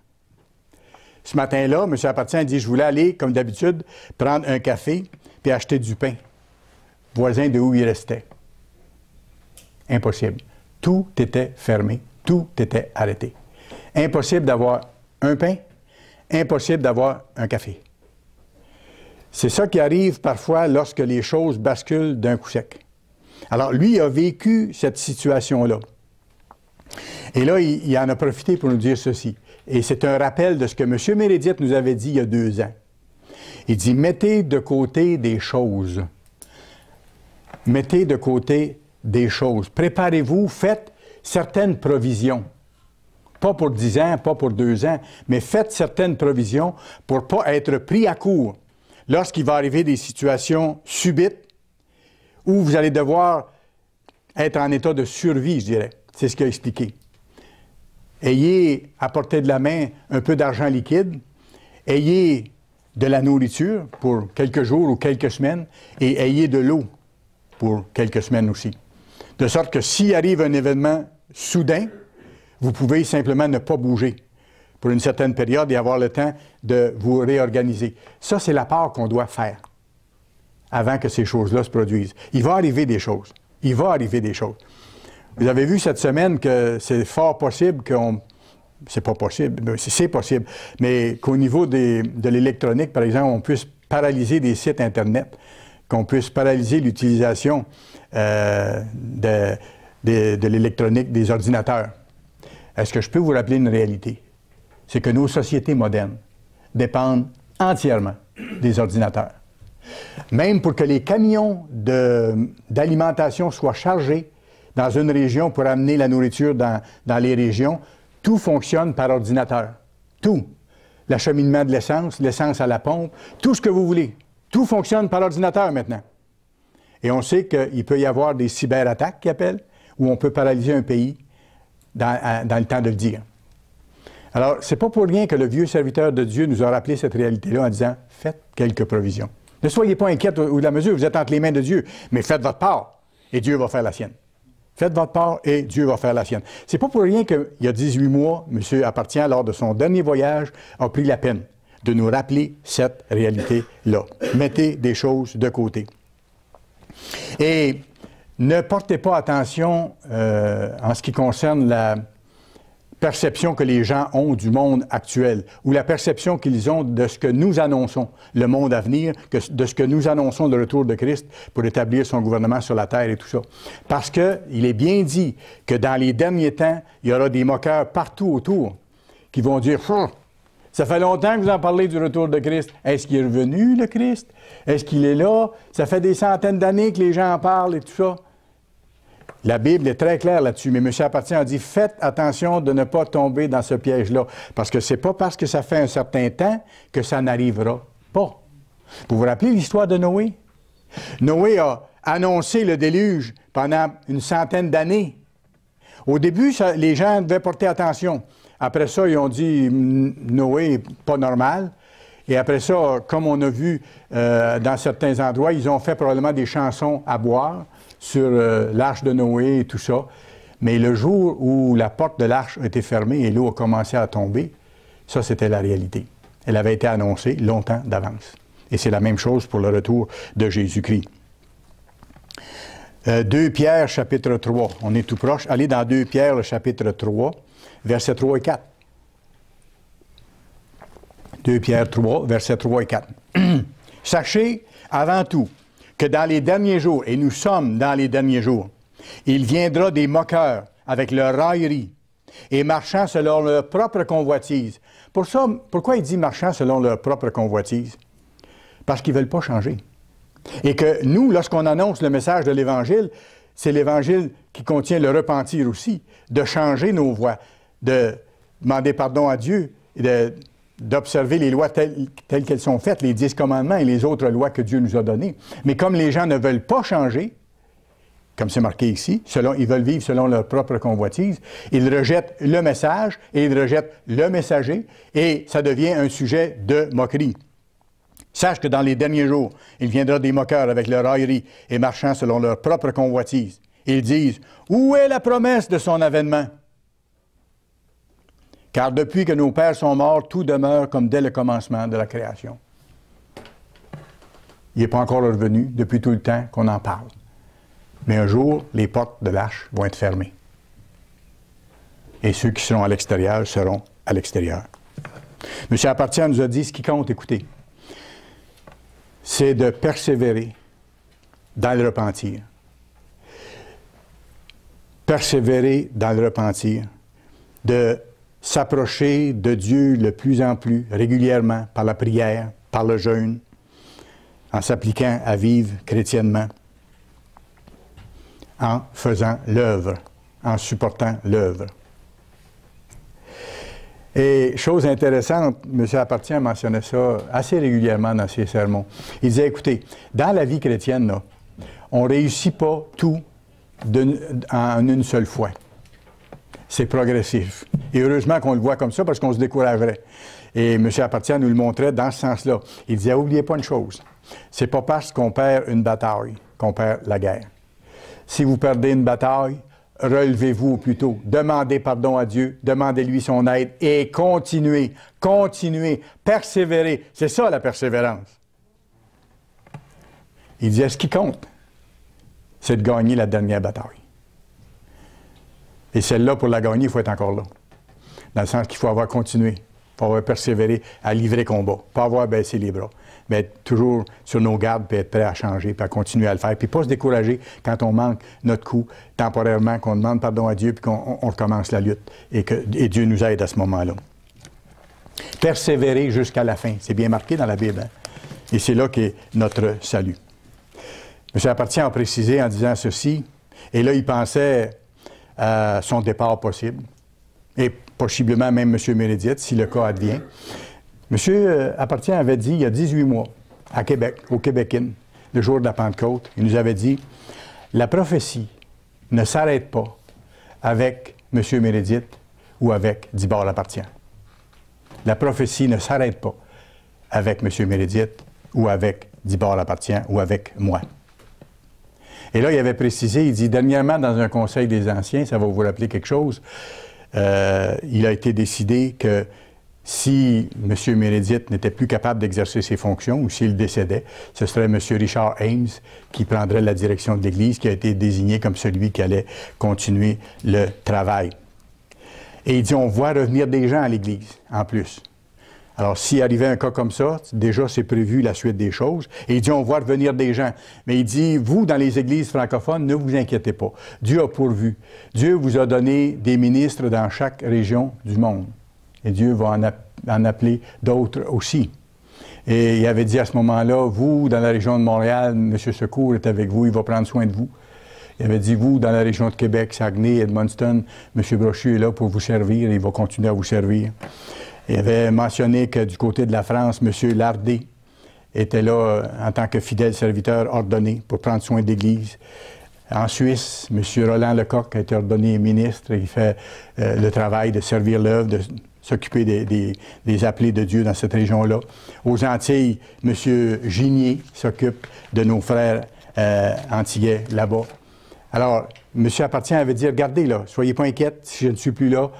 Ce matin-là, M. Apartient dit « Je voulais aller, comme d'habitude, prendre un café puis acheter du pain. » Voisin de où il restait. Impossible. Tout était fermé. Tout était arrêté. Impossible d'avoir un pain. Impossible d'avoir un café. C'est ça qui arrive parfois lorsque les choses basculent d'un coup sec. Alors, lui a vécu cette situation-là. Et là, il en a profité pour nous dire ceci. Et c'est un rappel de ce que M. Meredith nous avait dit il y a 2 ans. Il dit, mettez de côté des choses. Mettez de côté des choses. Préparez-vous, faites certaines provisions. Pas pour 10 ans, pas pour 2 ans, mais faites certaines provisions pour ne pas être pris à court lorsqu'il va arriver des situations subites où vous allez devoir être en état de survie, je dirais. C'est ce qu'il a expliqué. Ayez à portée de la main un peu d'argent liquide, ayez de la nourriture pour quelques jours ou quelques semaines, et ayez de l'eau pour quelques semaines aussi. De sorte que s'il arrive un événement soudain, vous pouvez simplement ne pas bouger pour une certaine période et avoir le temps de vous réorganiser. Ça, c'est la part qu'on doit faire avant que ces choses-là se produisent. Il va arriver des choses. Il va arriver des choses. Vous avez vu cette semaine que c'est fort possible qu'on... C'est pas possible, c'est possible, mais qu'au niveau de l'électronique, par exemple, on puisse paralyser des sites Internet, qu'on puisse paralyser l'utilisation de l'électronique, des ordinateurs. Est-ce que je peux vous rappeler une réalité? C'est que nos sociétés modernes dépendent entièrement des ordinateurs. Même pour que les camions d'alimentation soient chargés dans une région pour amener la nourriture dans les régions, tout fonctionne par ordinateur. Tout. L'acheminement de l'essence, l'essence à la pompe, tout ce que vous voulez. Tout fonctionne par ordinateur maintenant. Et on sait qu'il peut y avoir des cyberattaques qui appellent, où on peut paralyser un pays dans le temps de le dire. Alors, c'est pas pour rien que le vieux serviteur de Dieu nous a rappelé cette réalité-là en disant « Faites quelques provisions. » Ne soyez pas inquiets ou de la mesure, vous êtes entre les mains de Dieu, mais faites votre part et Dieu va faire la sienne. Faites votre part et Dieu va faire la sienne. C'est pas pour rien qu'il y a 18 mois, M. Apartient, lors de son dernier voyage, a pris la peine de nous rappeler cette réalité-là. Mettez des choses de côté. Et ne portez pas attention en ce qui concerne la perception que les gens ont du monde actuel ou la perception qu'ils ont de ce que nous annonçons, le monde à venir, de ce que nous annonçons le retour de Christ pour établir son gouvernement sur la terre et tout ça. Parce qu'il est bien dit que dans les derniers temps, il y aura des moqueurs partout autour qui vont dire « Ça fait longtemps que vous en parlez du retour de Christ. Est-ce qu'il est revenu, le Christ? Est-ce qu'il est là? Ça fait des centaines d'années que les gens en parlent et tout ça. » La Bible est très claire là-dessus, mais M. Apartient a dit « Faites attention de ne pas tomber dans ce piège-là, parce que c'est pas parce que ça fait un certain temps que ça n'arrivera pas. » Vous vous rappelez l'histoire de Noé? Noé a annoncé le déluge pendant une centaine d'années. Au début, les gens devaient porter attention. Après ça, ils ont dit « Noé n'est pas normal ». Et après ça, comme on a vu dans certains endroits, ils ont fait probablement des chansons à boire sur l'arche de Noé et tout ça. Mais le jour où la porte de l'arche a été fermée et l'eau a commencé à tomber, ça, c'était la réalité. Elle avait été annoncée longtemps d'avance. Et c'est la même chose pour le retour de Jésus-Christ. 2 Pierre, chapitre 3. On est tout proche. Allez dans 2 Pierre, le chapitre 3, versets 3 et 4. 2 Pierre 3, versets 3 et 4. Sachez avant tout que dans les derniers jours, et nous sommes dans les derniers jours, il viendra des moqueurs avec leur raillerie et marchant selon leur propre convoitise. Pour ça, pourquoi il dit marchant selon leur propre convoitise? Parce qu'ils ne veulent pas changer. Et que nous, lorsqu'on annonce le message de l'Évangile, c'est l'Évangile qui contient le repentir aussi, de changer nos voies, de demander pardon à Dieu, et d'observer les lois telles qu'elles sont faites, les 10 commandements et les autres lois que Dieu nous a données. Mais comme les gens ne veulent pas changer, comme c'est marqué ici, ils veulent vivre selon leur propre convoitise, ils rejettent le message et ils rejettent le messager et ça devient un sujet de moquerie. Sache que dans les derniers jours, il viendra des moqueurs avec leur raillerie et marchant selon leur propre convoitise. Ils disent, « Où est la promesse de son avènement? » Car depuis que nos pères sont morts, tout demeure comme dès le commencement de la création. Il n'est pas encore revenu depuis tout le temps qu'on en parle. Mais un jour, les portes de l'arche vont être fermées. Et ceux qui seront à l'extérieur seront à l'extérieur. M. Appartient nous a dit ce qui compte, écoutez, c'est de persévérer dans le repentir. Persévérer dans le repentir, de s'approcher de Dieu de plus en plus régulièrement par la prière, par le jeûne, en s'appliquant à vivre chrétiennement, en faisant l'œuvre, en supportant l'œuvre. Et chose intéressante, M. Appartient mentionnait ça assez régulièrement dans ses sermons. Il disait, écoutez, dans la vie chrétienne, là, on ne réussit pas tout en une seule fois. C'est progressif. Et heureusement qu'on le voit comme ça parce qu'on se découragerait. Et M. Appartient nous le montrait dans ce sens-là. Il disait, n'oubliez pas une chose, c'est pas parce qu'on perd une bataille qu'on perd la guerre. Si vous perdez une bataille, relevez-vous au plus tôt. Demandez pardon à Dieu, demandez-lui son aide et continuez, persévérez. C'est ça la persévérance. Il disait, ce qui compte, c'est de gagner la dernière bataille. Et celle-là, pour la gagner, il faut être encore là. Dans le sens qu'il faut avoir continué, il faut avoir persévéré à livrer combat, pas avoir baissé les bras, mais être toujours sur nos gardes, puis être prêt à changer, puis à continuer à le faire, puis pas se décourager quand on manque notre coup temporairement, qu'on demande pardon à Dieu, puis qu'on recommence la lutte, et Dieu nous aide à ce moment-là. Persévérer jusqu'à la fin, c'est bien marqué dans la Bible, hein? Et c'est là qu'est notre salut. M. Appartient a précisé en disant ceci, et là, il pensait à son départ possible, et possiblement même M. Mérédith, si le cas advient. M. Appartient avait dit, il y a 18 mois, à Québec, au Québécois, le jour de la Pentecôte, il nous avait dit, la prophétie ne s'arrête pas avec M. Mérédith ou avec Dibord Appartient. La prophétie ne s'arrête pas avec M. Mérédith ou avec Dibord Appartient ou avec moi. Et là, il avait précisé, il dit, dernièrement, dans un conseil des anciens, ça va vous rappeler quelque chose, il a été décidé que si M. Mérédith n'était plus capable d'exercer ses fonctions ou s'il décédait, ce serait M. Richard Ames qui prendrait la direction de l'Église, qui a été désigné comme celui qui allait continuer le travail. Et il dit, on voit revenir des gens à l'Église, en plus. Alors, s'il arrivait un cas comme ça, déjà, c'est prévu la suite des choses. Et il dit, on voit revenir des gens. Mais il dit, vous, dans les églises francophones, ne vous inquiétez pas. Dieu a pourvu. Dieu vous a donné des ministres dans chaque région du monde. Et Dieu va en appeler d'autres aussi. Et il avait dit à ce moment-là, vous, dans la région de Montréal, M. Secours est avec vous, il va prendre soin de vous. Il avait dit, vous, dans la région de Québec, Saguenay, Edmundston, M. Brochu est là pour vous servir et il va continuer à vous servir. Il avait mentionné que du côté de la France, M. Lardé était là en tant que fidèle serviteur ordonné pour prendre soin de l'Église. En Suisse, M. Roland Lecoq a été ordonné ministre. Il fait le travail de servir l'œuvre, de s'occuper des appelés de Dieu dans cette région-là. Aux Antilles, M. Ginier s'occupe de nos frères antillais là-bas. Alors, M. Appartient avait dit, regardez là, soyez pas inquiètes si je ne suis plus là.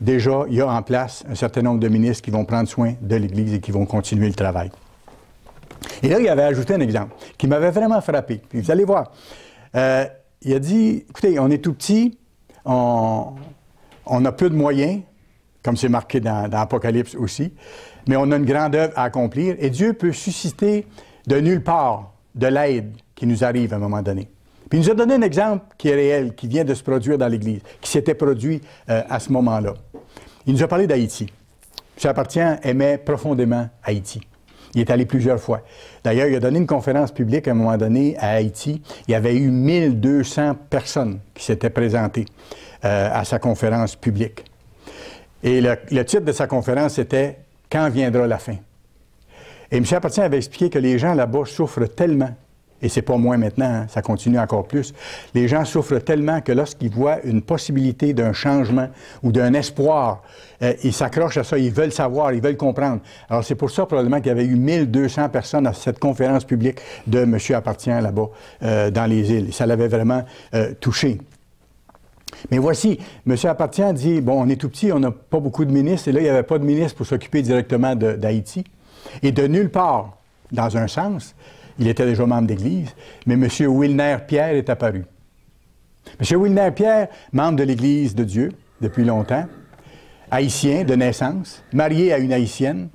déjà, il y a en place un certain nombre de ministres qui vont prendre soin de l'Église et qui vont continuer le travail. Et là, il avait ajouté un exemple qui m'avait vraiment frappé. Puis vous allez voir. Il a dit, écoutez, on est tout petit, on a peu de moyens, comme c'est marqué dans l'Apocalypse aussi, mais on a une grande œuvre à accomplir et Dieu peut susciter de nulle part de l'aide qui nous arrive à un moment donné. Puis il nous a donné un exemple qui est réel, qui vient de se produire dans l'Église, qui s'était produit à ce moment-là. Il nous a parlé d'Haïti. M. Appartient aimait profondément Haïti. Il est allé plusieurs fois. D'ailleurs, il a donné une conférence publique à un moment donné à Haïti. Il y avait eu 1200 personnes qui s'étaient présentées à sa conférence publique. Et le titre de sa conférence était « Quand viendra la fin ?» Et M. Appartient avait expliqué que les gens là-bas souffrent tellement, et c'est pas moins maintenant, hein, ça continue encore plus, les gens souffrent tellement que lorsqu'ils voient une possibilité d'un changement ou d'un espoir, ils s'accrochent à ça, ils veulent savoir, ils veulent comprendre. Alors c'est pour ça probablement qu'il y avait eu 1200 personnes à cette conférence publique de M. Appartient là-bas dans les îles. Ça l'avait vraiment touché. Mais voici, M. Appartient dit, bon, on est tout petit, on n'a pas beaucoup de ministres, et là, il n'y avait pas de ministre pour s'occuper directement d'Haïti. Et de nulle part, dans un sens, il était déjà membre d'Église, mais M. Wilner-Pierre est apparu. M. Wilner-Pierre, membre de l'Église de Dieu depuis longtemps, haïtien de naissance, marié à une haïtienne,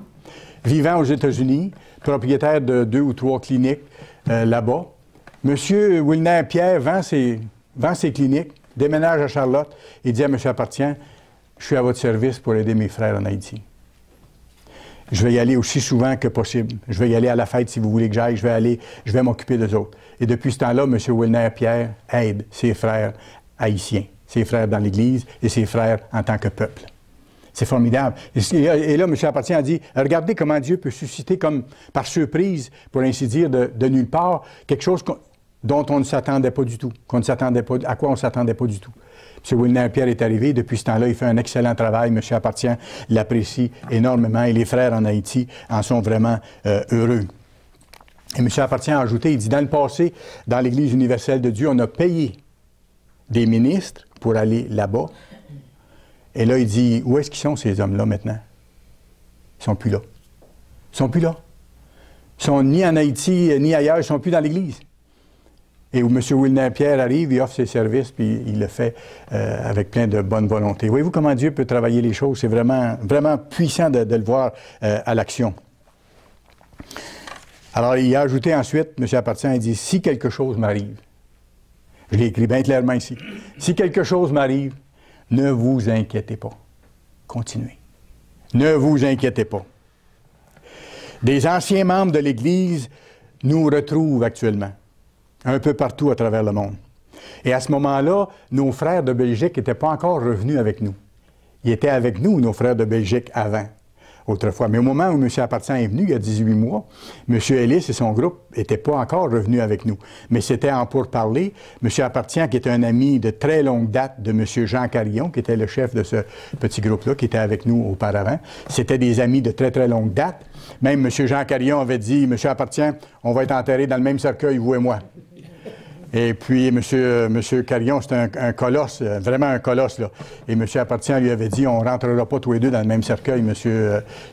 vivant aux États-Unis, propriétaire de 2 ou 3 cliniques là-bas. M. Wilner-Pierre vend ses cliniques, déménage à Charlotte et dit à M. Appartient, je suis à votre service pour aider mes frères en Haïti. Je vais y aller aussi souvent que possible. Je vais y aller à la fête si vous voulez que j'aille. Je vais m'occuper d'eux autres. Et depuis ce temps-là, M. Wilner-Pierre aide ses frères haïtiens, ses frères dans l'Église et ses frères en tant que peuple. C'est formidable. Et là, M. Appartient a dit, regardez comment Dieu peut susciter comme par surprise, pour ainsi dire, de nulle part, quelque chose dont on ne s'attendait pas du tout, à quoi on ne s'attendait pas du tout. M. Wilner-Pierre est arrivé, depuis ce temps-là, il fait un excellent travail, M. Appartient l'apprécie énormément et les frères en Haïti en sont vraiment heureux. Et M. Appartient a ajouté, il dit, dans le passé, dans l'Église universelle de Dieu, on a payé des ministres pour aller là-bas. Et là, il dit, où est-ce qu'ils sont ces hommes-là maintenant? Ils ne sont plus là. Ils ne sont plus là. Ils ne sont ni en Haïti, ni ailleurs, ils ne sont plus dans l'Église. Et où M. Wilner-Pierre arrive, il offre ses services, puis il le fait avec plein de bonne volonté. Voyez-vous comment Dieu peut travailler les choses? C'est vraiment, vraiment puissant de le voir à l'action. Alors, il a ajouté ensuite, M. Appartient, il dit, si quelque chose m'arrive, je l'ai écrit bien clairement ici, si quelque chose m'arrive, ne vous inquiétez pas. Continuez. Ne vous inquiétez pas. Des anciens membres de l'Église nous retrouvent actuellement, un peu partout à travers le monde. Et à ce moment-là, nos frères de Belgique n'étaient pas encore revenus avec nous. Ils étaient avec nous, nos frères de Belgique, avant, autrefois. Mais au moment où M. Appartient est venu, il y a 18 mois, M. Ellis et son groupe n'étaient pas encore revenus avec nous. Mais c'était en pourparlers. M. Appartient, qui était un ami de très longue date de M. Jean Carillon, qui était le chef de ce petit groupe-là, qui était avec nous auparavant, c'était des amis de très, très longue date. Même M. Jean Carillon avait dit, M. Appartient, on va être enterrés dans le même cercueil, vous et moi. Et puis, M. Carillon, c'est un colosse, vraiment un colosse, là. Et M. Appartient lui avait dit, on ne rentrera pas tous les deux dans le même cercueil,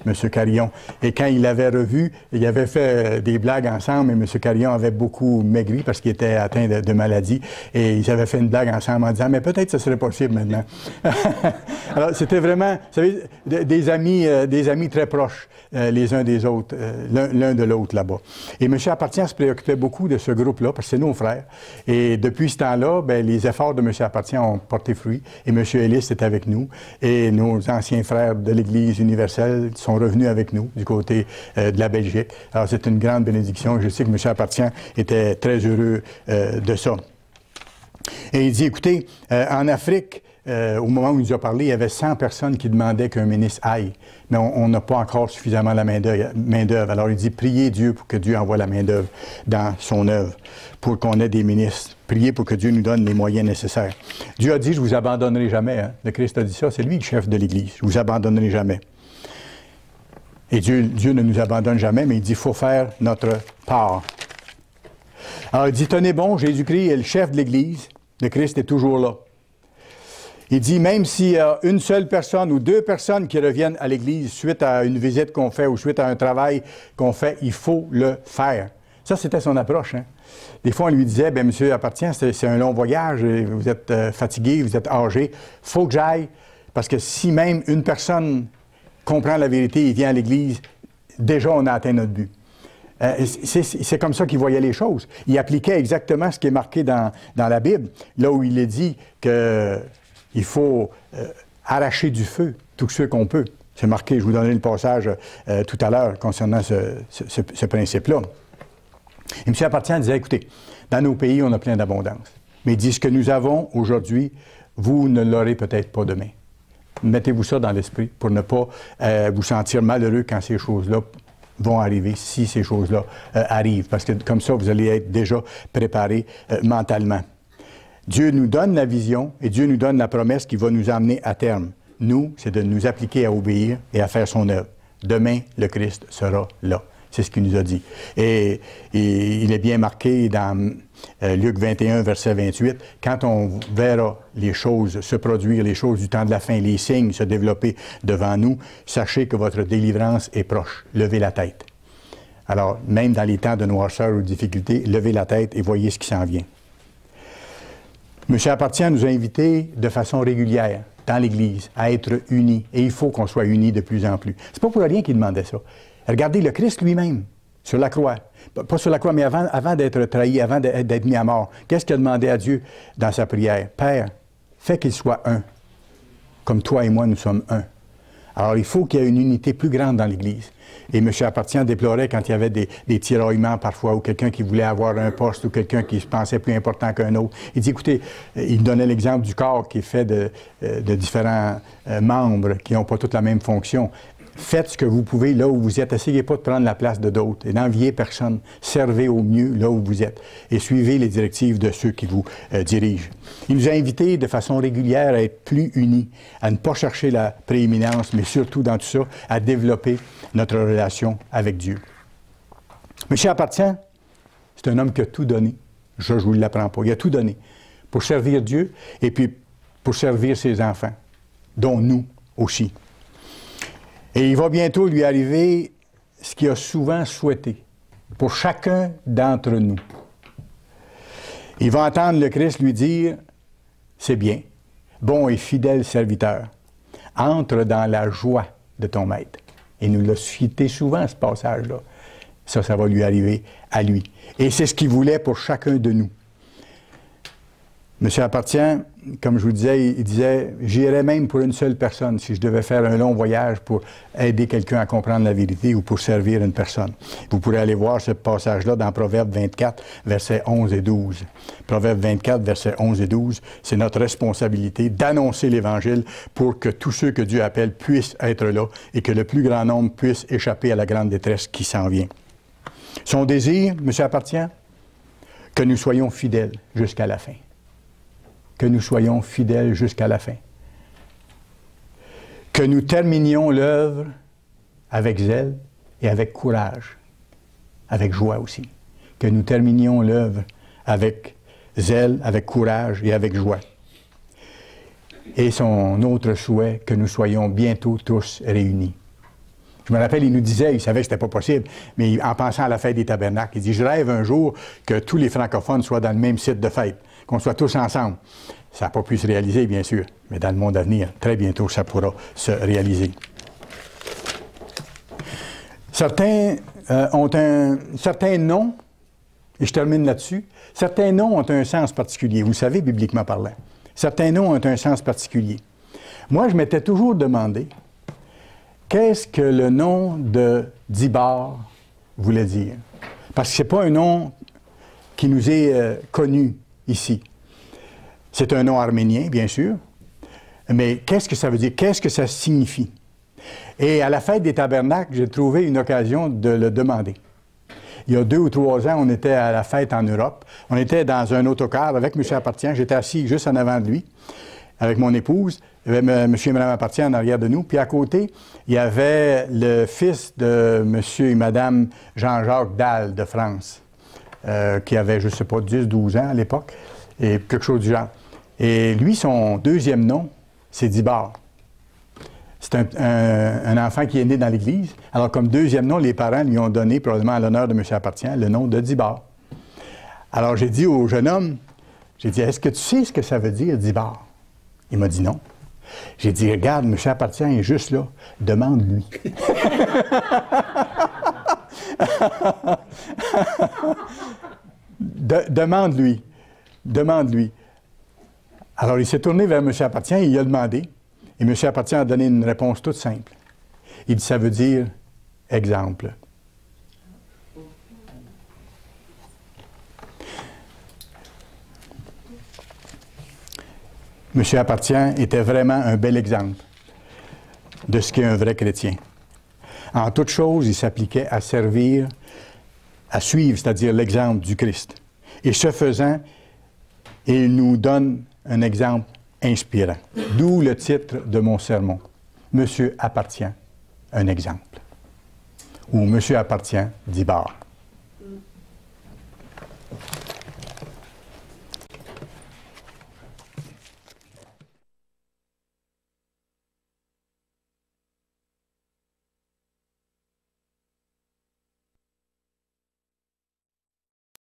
M. Carillon. Et quand il l'avait revu, il avait fait des blagues ensemble, et M. Carillon avait beaucoup maigri parce qu'il était atteint de maladie. Et ils avaient fait une blague ensemble en disant, mais peut-être ce serait possible maintenant. Alors, c'était vraiment, vous savez, des amis très proches, les uns des autres, l'un de l'autre là-bas. Et M. Appartient se préoccupait beaucoup de ce groupe-là, parce que c'est nos frères. Et depuis ce temps-là, bien, les efforts de M. Appartient ont porté fruit. Et M. Ellis est avec nous. Et nos anciens frères de l'Église universelle sont revenus avec nous du côté de la Belgique. Alors, c'est une grande bénédiction. Je sais que M. Appartient était très heureux de ça. Et il dit, écoutez, en Afrique, au moment où il nous a parlé, il y avait 100 personnes qui demandaient qu'un ministre aille. Mais on n'a pas encore suffisamment la main-d'œuvre. Alors il dit, priez Dieu pour que Dieu envoie la main-d'œuvre dans son œuvre, pour qu'on ait des ministres. Priez pour que Dieu nous donne les moyens nécessaires. Dieu a dit, je ne vous abandonnerai jamais. Hein? Le Christ a dit ça, c'est lui le chef de l'Église. Je ne vous abandonnerai jamais. Et Dieu ne nous abandonne jamais, mais il dit, il faut faire notre part. Alors il dit, tenez bon, Jésus-Christ est le chef de l'Église. Le Christ est toujours là. Il dit, même s'il y a une seule personne ou deux personnes qui reviennent à l'Église suite à une visite qu'on fait ou suite à un travail qu'on fait, il faut le faire. Ça, c'était son approche. Hein? Des fois, on lui disait, bien, monsieur Appartient, c'est un long voyage, vous êtes fatigué, vous êtes âgé, il faut que j'aille, parce que si même une personne comprend la vérité et vient à l'Église, déjà, on a atteint notre but. C'est comme ça qu'il voyait les choses. Il appliquait exactement ce qui est marqué dans la Bible, là où il est dit qu'il faut arracher du feu tout ce qu'on peut. C'est marqué, je vous donnais le passage tout à l'heure concernant ce principe-là. Et M. Appartient disait, écoutez, dans nos pays, on a plein d'abondance. Mais il dit, ce que nous avons aujourd'hui, vous ne l'aurez peut-être pas demain. Mettez-vous ça dans l'esprit pour ne pas vous sentir malheureux quand ces choses-là vont arriver, si ces choses-là arrivent. Parce que comme ça, vous allez être déjà préparé mentalement. Dieu nous donne la vision et Dieu nous donne la promesse qui va nous amener à terme. Nous, c'est de nous appliquer à obéir et à faire son œuvre. Demain, le Christ sera là. C'est ce qu'il nous a dit. Et il est bien marqué dans Luc 21, verset 28, quand on verra les choses se produire, les choses du temps de la fin, les signes se développer devant nous, sachez que votre délivrance est proche. Levez la tête. Alors, même dans les temps de noirceur ou de difficulté, levez la tête et voyez ce qui s'en vient. M. Appartient nous a invités de façon régulière dans l'Église à être unis. Et il faut qu'on soit unis de plus en plus. C'est pas pour rien qu'il demandait ça. Regardez le Christ lui-même, sur la croix. Pas sur la croix, mais avant d'être trahi, avant d'être mis à mort. Qu'est-ce qu'il a demandé à Dieu dans sa prière? Père, fais qu'il soit un, comme toi et moi, nous sommes un. Alors, il faut qu'il y ait une unité plus grande dans l'Église. Et M. Appartient déplorait quand il y avait des tiraillements parfois, ou quelqu'un qui voulait avoir un poste, ou quelqu'un qui se pensait plus important qu'un autre. Il dit, écoutez, il donnait l'exemple du corps qui est fait de différents membres qui n'ont pas toutes la même fonction. Faites ce que vous pouvez là où vous êtes. Essayez pas de prendre la place de d'autres et n'enviez personne. Servez au mieux là où vous êtes et suivez les directives de ceux qui vous dirigent. Il nous a invités de façon régulière à être plus unis, à ne pas chercher la prééminence, mais surtout dans tout ça, à développer notre relation avec Dieu. M. Appartient, c'est un homme qui a tout donné. Je ne vous l'apprends pas. Il a tout donné pour servir Dieu et puis pour servir ses enfants, dont nous aussi. Et il va bientôt lui arriver ce qu'il a souvent souhaité pour chacun d'entre nous. Il va entendre le Christ lui dire, « C'est bien, bon et fidèle serviteur, entre dans la joie de ton maître. » Et nous l'a cité souvent, ce passage-là. Ça va lui arriver à lui. Et c'est ce qu'il voulait pour chacun de nous. M. Appartient, comme je vous disais, il disait, j'irais même pour une seule personne si je devais faire un long voyage pour aider quelqu'un à comprendre la vérité ou pour servir une personne. Vous pourrez aller voir ce passage-là dans Proverbe 24, versets 11 et 12. Proverbe 24, versets 11 et 12, c'est notre responsabilité d'annoncer l'Évangile pour que tous ceux que Dieu appelle puissent être là et que le plus grand nombre puisse échapper à la grande détresse qui s'en vient. Son désir, M. Appartient, que nous soyons fidèles jusqu'à la fin. Que nous soyons fidèles jusqu'à la fin. Que nous terminions l'œuvre avec zèle et avec courage, avec joie aussi. Que nous terminions l'œuvre avec zèle, avec courage et avec joie. Et son autre souhait, que nous soyons bientôt tous réunis. Je me rappelle, il nous disait, il savait que ce n'était pas possible, mais en pensant à la fête des tabernacles, il dit, je rêve un jour que tous les francophones soient dans le même site de fête, qu'on soit tous ensemble. Ça n'a pas pu se réaliser, bien sûr, mais dans le monde à venir, très bientôt, ça pourra se réaliser. Certains ont un certain nom, et je termine là-dessus, certains noms ont un sens particulier, vous le savez, bibliquement parlant. Certains noms ont un sens particulier. Moi, je m'étais toujours demandé, qu'est-ce que le nom de Dibar voulait dire? Parce que ce n'est pas un nom qui nous est connu ici. C'est un nom arménien, bien sûr, mais qu'est-ce que ça veut dire? Qu'est-ce que ça signifie? Et à la fête des tabernacles, j'ai trouvé une occasion de le demander. Il y a 2 ou 3 ans, on était à la fête en Europe. On était dans un autocar avec M. Appartient. J'étais assis juste en avant de lui, avec mon épouse. Il y avait M. et Mme Appartient en arrière de nous. Puis à côté, il y avait le fils de M. et Mme Jean-Jacques Dalle de France, qui avait, je ne sais pas, 10, 12 ans à l'époque, et quelque chose du genre. Et lui, son deuxième nom, c'est Dibard. C'est un enfant qui est né dans l'Église. Alors, comme deuxième nom, les parents lui ont donné, probablement à l'honneur de M. Appartient, le nom de Dibard. Alors, j'ai dit au jeune homme, j'ai dit, est-ce que tu sais ce que ça veut dire, Dibard? Il m'a dit non. J'ai dit, regarde, M. Appartient est juste là, demande-lui. Demande-lui. Demande-lui. Alors, il s'est tourné vers M. Appartient et il a demandé. Et M. Appartient a donné une réponse toute simple. Il dit, ça veut dire exemple. M. Appartient était vraiment un bel exemple de ce qu'est un vrai chrétien. En toute chose, il s'appliquait à servir, à suivre, c'est-à-dire l'exemple du Christ. Et ce faisant, il nous donne un exemple inspirant. D'où le titre de mon sermon. Monsieur Appartient, un exemple. Ou Monsieur Appartient, Dibard.